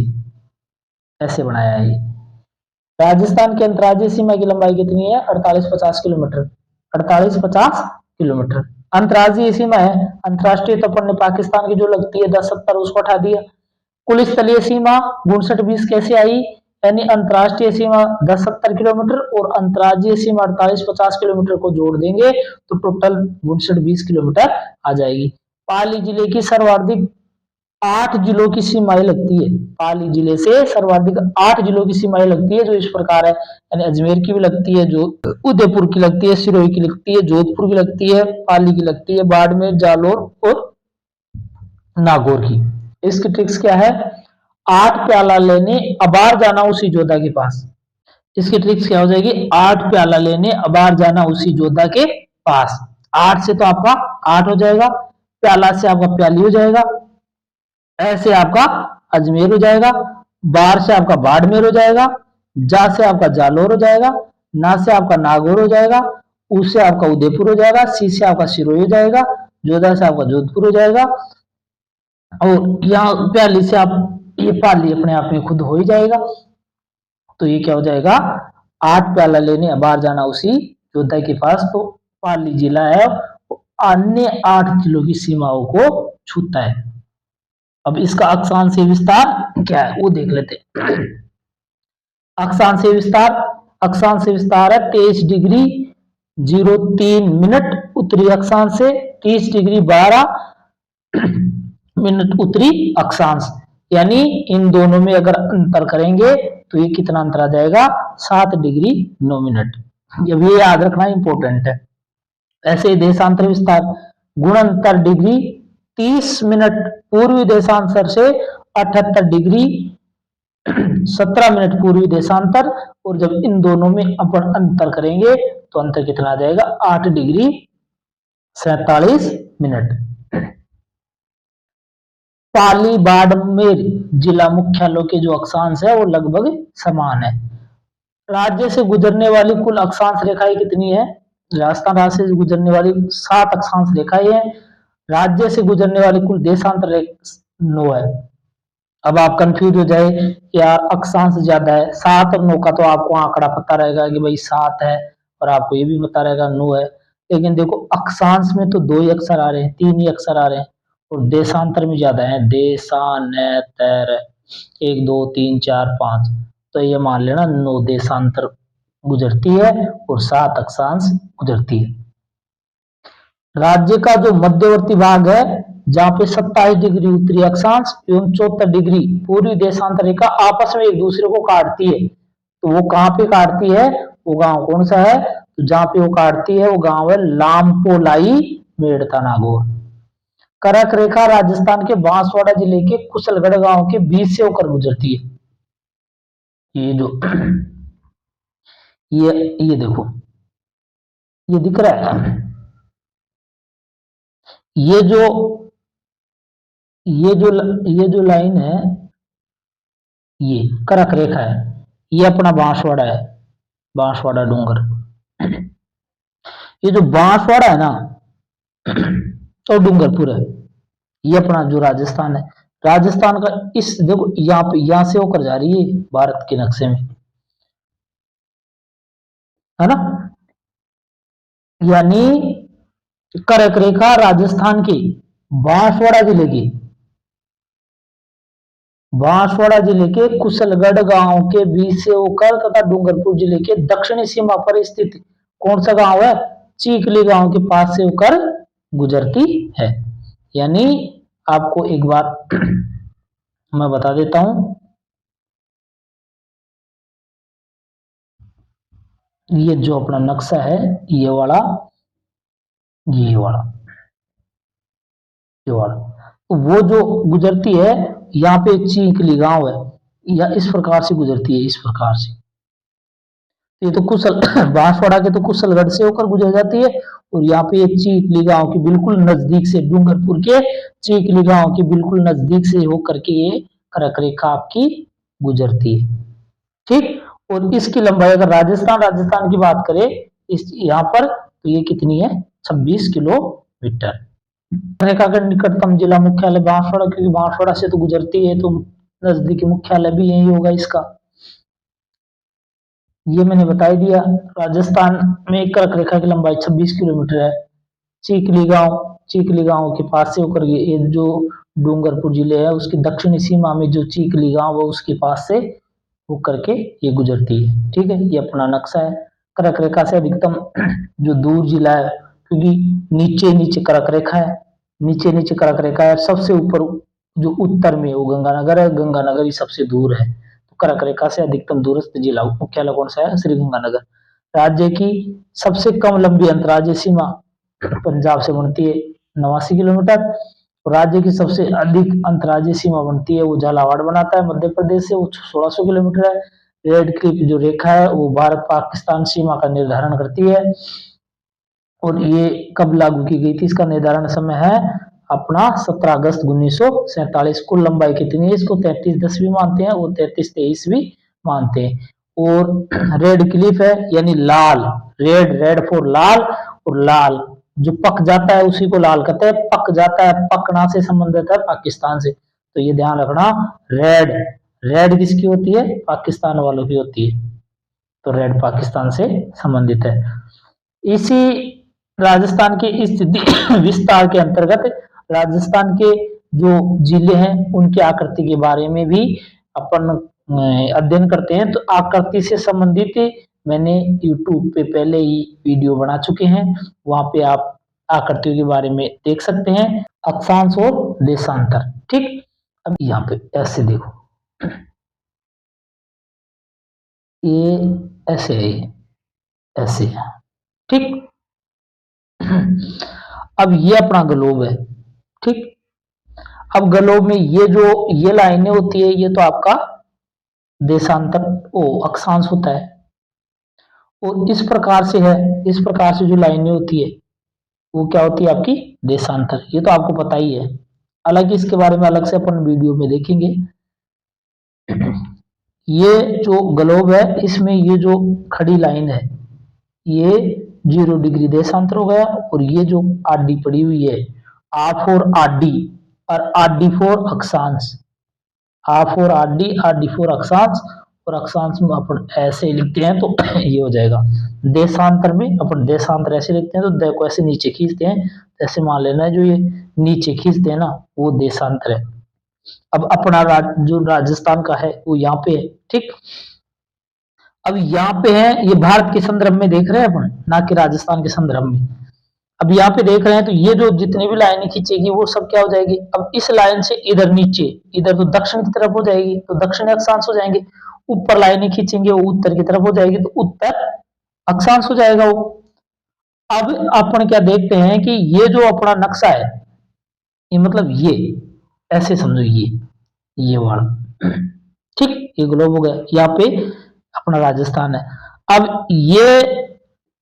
ऐसे बनाया है। राजस्थान की अंतर्राज्यीय सीमा की लंबाई कितनी है? 48 50 किलोमीटर, 48 50 किलोमीटर अंतर्राज्यीय सीमा है। अंतर्राष्ट्रीय तो अपन ने पाकिस्तान की जो लगती है 1070, उसको हटा दिया। कुल स्थलीय सीमा 59 20 कैसे आई? यानी अंतर्राष्ट्रीय सीमा 1070 किलोमीटर और अंतर्राज्यीय सीमा 48 50 किलोमीटर को जोड़ देंगे तो टोटल 59 20 किलोमीटर आ जाएगी। पाली जिले की सर्वाधिक 8 जिलों की सीमाएं लगती है, पाली जिले से सर्वाधिक 8 जिलों की सीमाएं लगती है, जो इस प्रकार है। यानी अजमेर की भी लगती है, जो उदयपुर की लगती है, सिरोही की लगती है, जोधपुर की लगती है, पाली की लगती है, बाड़मेर, जालोर और नागौर की। इसकी ट्रिक्स क्या है? 8 प्याला लेने अबार जाना उसी जोधा के पास। इसकी ट्रिक्स क्या हो जाएगी? 8 प्याला लेने अबार जाना उसी जोधा के पास। 8 से तो आपका 8 हो जाएगा, प्याला से आपका प्याली हो जाएगा, ऐसे आपका अजमेर हो जाएगा, बार से आपका बाड़मेर हो जाएगा, जा से आपका जालोर हो जाएगा, ना से आपका नागौर हो जाएगा, ऊ से आपका उदयपुर हो जाएगा, सी से आपका सिरोही हो जाएगा, जोधा से आपका जोधपुर हो जाएगा, और यहाँ प्याली से आप ये पाली अपने आप में खुद हो ही जाएगा। तो ये क्या हो जाएगा? 8 प्याला लेने बाहर जाना उसी योद्धा के पास। तो पाली जिला है अन्य 8 जिलों की सीमाओं को छूता है। अब इसका अक्षांशीय विस्तार क्या है वो देख लेते हैं। अक्षांशीय विस्तार, अक्षांशीय विस्तार है 23 डिग्री 03 मिनट उत्तरी अक्षांश से, 30 डिग्री 12 मिनट उत्तरी अक्षांश। यानी इन दोनों में अगर अंतर करेंगे तो ये कितना अंतर आ जाएगा? 7 डिग्री 9 मिनट। अब ये याद रखना इंपॉर्टेंट है। ऐसे देशांतर विस्तार गुणंतर डिग्री 30 मिनट पूर्वी देशांतर से 78 डिग्री 17 मिनट पूर्वी देशांतर, और जब इन दोनों में अपन अंतर करेंगे तो अंतर कितना आ जाएगा? 8 डिग्री 47 मिनट। पाली बाड़मेर जिला मुख्यालयों के जो अक्षांश है वो लगभग समान है। राज्य से गुजरने वाली कुल अक्षांश रेखाएं कितनी है? राजस्थान राज्य से गुजरने वाली 7 अक्षांश रेखाएं हैं। राज्य से गुजरने वाली कुल देशांतर 9 है। अब आप कंफ्यूज हो जाए कि यार अक्षांश ज्यादा है, 7 और 9 का तो आपको आंकड़ा पता रहेगा कि भाई 7 है, और आपको ये भी पता रहेगा 9 है। लेकिन देखो अक्षांश में तो 2 ही अक्षर आ रहे हैं, 3 ही अक्षर आ रहे हैं, और देशांतर में ज्यादा है, देशानेतर 1 2 3 4 5, तो ये मान लेना 9 देशांतर गुजरती है और 7 अक्षांश गुजरती है। राज्य का जो मध्यवर्ती भाग है, जहां पे 27 डिग्री उत्तरी अक्षांश एवं 74 डिग्री पूर्वी देशांतर रेखा आपस में एक दूसरे को काटती है, तो वो कहां पे काटती है? वो गांव कौन सा है? तो जहां पे वो काटती है वो गांव है लामपोलाई मेड़ता नागौर। करक रेखा राजस्थान के बांसवाड़ा जिले के कुशलगढ़ गांव के बीच से होकर गुजरती है। ये जो ये देखो, ये दिख रहा है, ये जो ये जो ये जो लाइन है, ये करक रेखा है, ये अपना बांसवाड़ा है, बांसवाड़ा डूंगर। ये जो बांसवाड़ा है ना और डूंगरपुर है, ये अपना जो राजस्थान है, राजस्थान का इस देखो यहाँ पे, यहां से होकर जा रही है भारत के नक्शे में, है ना। यानी करक रेखा राजस्थान की बांसवाड़ा जिले की, बांसवाड़ा जिले के कुशलगढ़ गांव के बीच से होकर तथा डूंगरपुर जिले के दक्षिणी सीमा पर स्थित कौन सा गांव है? चीखली गांव के पास से होकर गुजरती है। यानी आपको एक बार मैं बता देता हूं, ये जो अपना नक्शा है, ये वाला, ये वाला, ये वाला, तो वो जो गुजरती है, यहाँ पे चीखली गांव है, या इस प्रकार से गुजरती है, इस प्रकार से। ये तो कुशल बांसवाड़ा के तो कुशलगढ़ से होकर गुजर जाती है, और यहाँ पे चीखली गांव के बिल्कुल नजदीक से, डूंगरपुर के चीखली गांव के बिल्कुल नजदीक से होकर के ये करक रेखा आपकी गुजरती है। ठीक, और इसकी लंबाई अगर राजस्थान की बात करें इस यहाँ पर, तो ये कितनी है? 26 किलोमीटर। रेखा का निकटतम जिला मुख्यालय बांसवाड़ा, क्योंकि बांसवाड़ा से तो गुजरती है, तो नजदीकी मुख्यालय भी यही होगा इसका। ये मैंने बता ही दिया। राजस्थान में कर्क रेखा की लंबाई 26 किलोमीटर है। चीखली गांव के पास से होकर ये जो डूंगरपुर जिले है उसकी दक्षिणी सीमा में जो चीखली गांव है उसके पास से होकर के ये गुजरती है। ठीक है, ये अपना नक्शा है। कर्क रेखा से अधिकतम जो दूर जिला है, क्योंकि नीचे नीचे कर्क रेखा है, नीचे नीचे कर्क रेखा है, सबसे ऊपर जो उत्तर में वो गंगानगर है, गंगानगर ही सबसे दूर है। कर्क रेखा से अधिकतम दूरस्थ जिला मुख्यालय कौन सा है? श्रीगंगानगर। राज्य की सबसे कम लंबी अंतर्राज्यीय सीमा पंजाब से बनती है 89 किलोमीटर, और राज्य की सबसे अधिक अंतर्राज्यीय सीमा बनती है वो झालावाड़ बनाता है मध्य प्रदेश से, वो 1600 किलोमीटर है। रेड क्लिप जो रेखा है वो भारत पाकिस्तान सीमा का निर्धारण करती है, और ये कब लागू की गई थी? इसका निर्धारण समय है अपना 17 अगस्त 1947। कुल लंबाई कितनी है? इसको 33 भी मानते हैं और 33 भी मानते हैं। और रेड क्लिफ है, यानी लाल, रेड फॉर लाल, और लाल जो पक जाता है उसी को लाल कहते हैं। पक जाता है, पकना से संबंधित है पाकिस्तान से, तो ये ध्यान रखना। रेड किसकी होती है? पाकिस्तान वालों की होती है, तो रेड पाकिस्तान से संबंधित है। इसी राजस्थान के स्थिति विस्तार के अंतर्गत राजस्थान के जो जिले हैं उनकी आकृति के बारे में भी अपन अध्ययन करते हैं। तो आकृति से संबंधित मैंने YouTube पे पहले ही वीडियो बना चुके हैं, वहां पे आप आकृतियों के बारे में देख सकते हैं, अक्षांश और देशांतर। ठीक, अब यहाँ पे ऐसे देखो, ये ऐसे है, ऐसे है। ठीक, अब ये अपना ग्लोब है। ठीक, अब ग्लोब में ये जो ये लाइनें होती है, ये तो आपका देशांतर ओ अक्षांश होता है, और इस प्रकार से है, इस प्रकार से जो लाइनें होती है वो क्या होती है? आपकी देशांतर। ये तो आपको पता ही है, हालांकि इसके बारे में अलग से अपन वीडियो में देखेंगे। ये जो ग्लोब है इसमें ये जो खड़ी लाइन है ये 0 डिग्री देशांतर हो गया, और ये जो आरडी पड़ी हुई है R फॉर आरडी और आरडी फॉर अक्षांश, R for RD, RD for अक्षांश, और अक्षांश में अपन ऐसे लिखते हैं तो ये हो जाएगा। देशांतर में अपन देशांतर ऐसे लिखते हैं तो द को ऐसे नीचे खींचते हैं, ऐसे मान लेना है जो ये नीचे खींचते हैं ना वो देशांतर है। अब अपना जो राजस्थान का है वो यहाँ पे है, ठीक। अब यहाँ पे है, ये भारत के संदर्भ में देख रहे हैं अपन, ना कि राजस्थान के संदर्भ में। अब यहाँ पे देख रहे हैं तो ये जो जितनी भी लाइनें खींचेगी वो सब क्या हो जाएगी, अब इस लाइन से इधर नीचे, इधर तो दक्षिण की तरफ हो जाएगी तो दक्षिण अक्षांश हो जाएंगे, ऊपर लाइनें खींचेंगे वो उत्तर की तरफ हो जाएगी तो उत्तर अक्षांश हो जाएगा वो। अब अपन क्या देखते हैं कि ये जो अपना नक्शा है ये मतलब ये ऐसे समझो, ये वाला, ठीक, ये ग्लोब हो गया, यहाँ पे अपना राजस्थान है। अब ये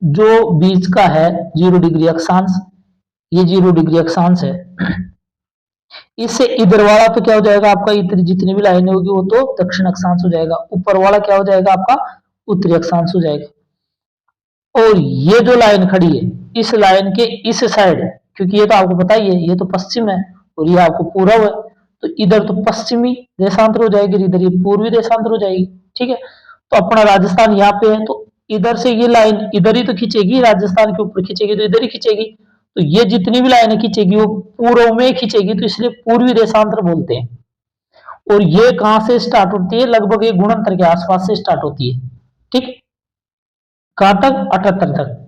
जो बीच का है 0 डिग्री अक्षांश, ये 0 डिग्री अक्षांश है, इससे इधर वाला तो क्या हो जाएगा आपका, इधर जितनी भी लाइनें होगी वो तो दक्षिण अक्षांश हो जाएगा, ऊपर वाला क्या हो जाएगा आपका उत्तरी अक्षांश हो जाएगा। और ये जो लाइन खड़ी है इस लाइन के इस साइड, क्योंकि ये तो आपको पता ही है ये तो पश्चिम है और ये आपको पूर्व है, तो इधर तो पश्चिमी देशांतर हो जाएगी, इधर ये पूर्वी देशांतर हो जाएगी, ठीक है। तो अपना राजस्थान यहाँ पे है तो इधर से ये लाइन इधर ही तो खींचेगी, राजस्थान के ऊपर खींचेगी तो इधर ही खींचेगी, तो ये जितनी भी लाइनें खींचेगी वो पूर्व में खींचेगी, तो इसलिए पूर्वी देशांतर बोलते हैं। और ये कहां से स्टार्ट होती है, लगभग ये गुणंतर के आसपास से स्टार्ट होती है, ठीक, कहां तक 78 तक।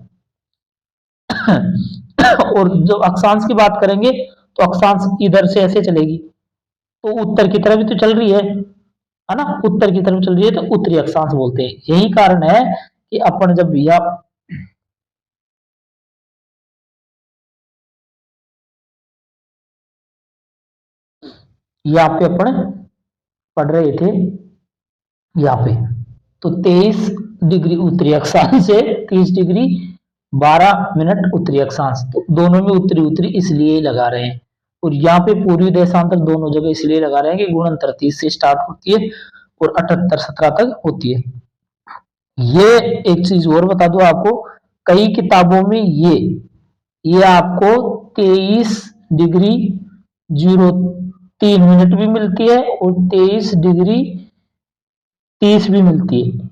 और जो अक्षांश की बात करेंगे तो अक्षांश इधर से ऐसे चलेगी तो उत्तर की तरफ ही तो चल रही है ना, उत्तर की तरफ चल रही है तो उत्तरी अक्षांश बोलते हैं। यही कारण है कि अपन जब यहाँ पे अपन पढ़ रहे थे यहाँ पे तो 23 डिग्री उत्तरी अक्षांश से 30 डिग्री 12 मिनट उत्तरी अक्षांश, तो दोनों में उत्तरी उत्तरी इसलिए लगा रहे हैं। और यहाँ पे पूर्वी देशांतर दोनों जगह इसलिए लगा रहे हैं कि गुणंतर 30 से स्टार्ट होती है और 78-17 तक होती है। ये एक चीज और बता दूं आपको, कई किताबों में ये आपको 23 डिग्री 03 मिनट भी मिलती है और 23 डिग्री 30 भी मिलती है।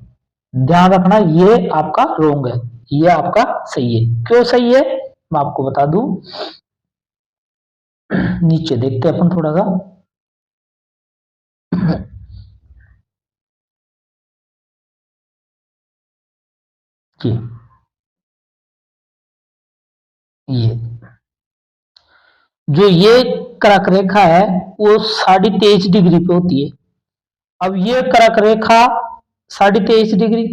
ध्यान रखना ये आपका रोंग है, ये आपका सही है। क्यों सही है मैं आपको बता दूं, नीचे देखते हैं अपन थोड़ा सा। जी ये जो ये कर्क रेखा है वो 23.5 डिग्री पे होती है। अब ये कर्क रेखा 23.5 डिग्री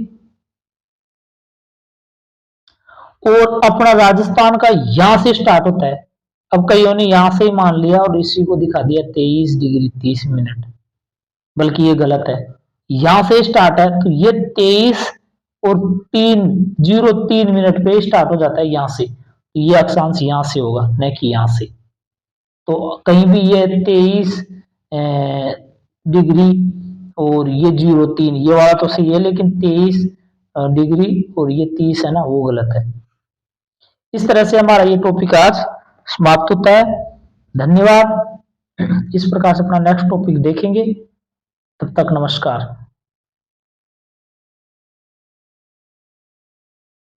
और अपना राजस्थान का यहां से स्टार्ट होता है। अब कईयों ने यहां से ही मान लिया और इसी को दिखा दिया 23 डिग्री 30 मिनट, बल्कि ये गलत है। यहां से स्टार्ट है तो ये 23 और 3:03 मिनट पे स्टार्ट हो जाता है यहाँ से, तो ये अक्षांश यहाँ से होगा न कि यहाँ से। तो कहीं भी ये 23 डिग्री और ये 03 ये वाला तो सही है, लेकिन 23 डिग्री और ये 30 है ना वो गलत है। इस तरह से हमारा ये टॉपिक आज समाप्त होता है। धन्यवाद। इस प्रकार से अपना नेक्स्ट टॉपिक देखेंगे, तब तक नमस्कार।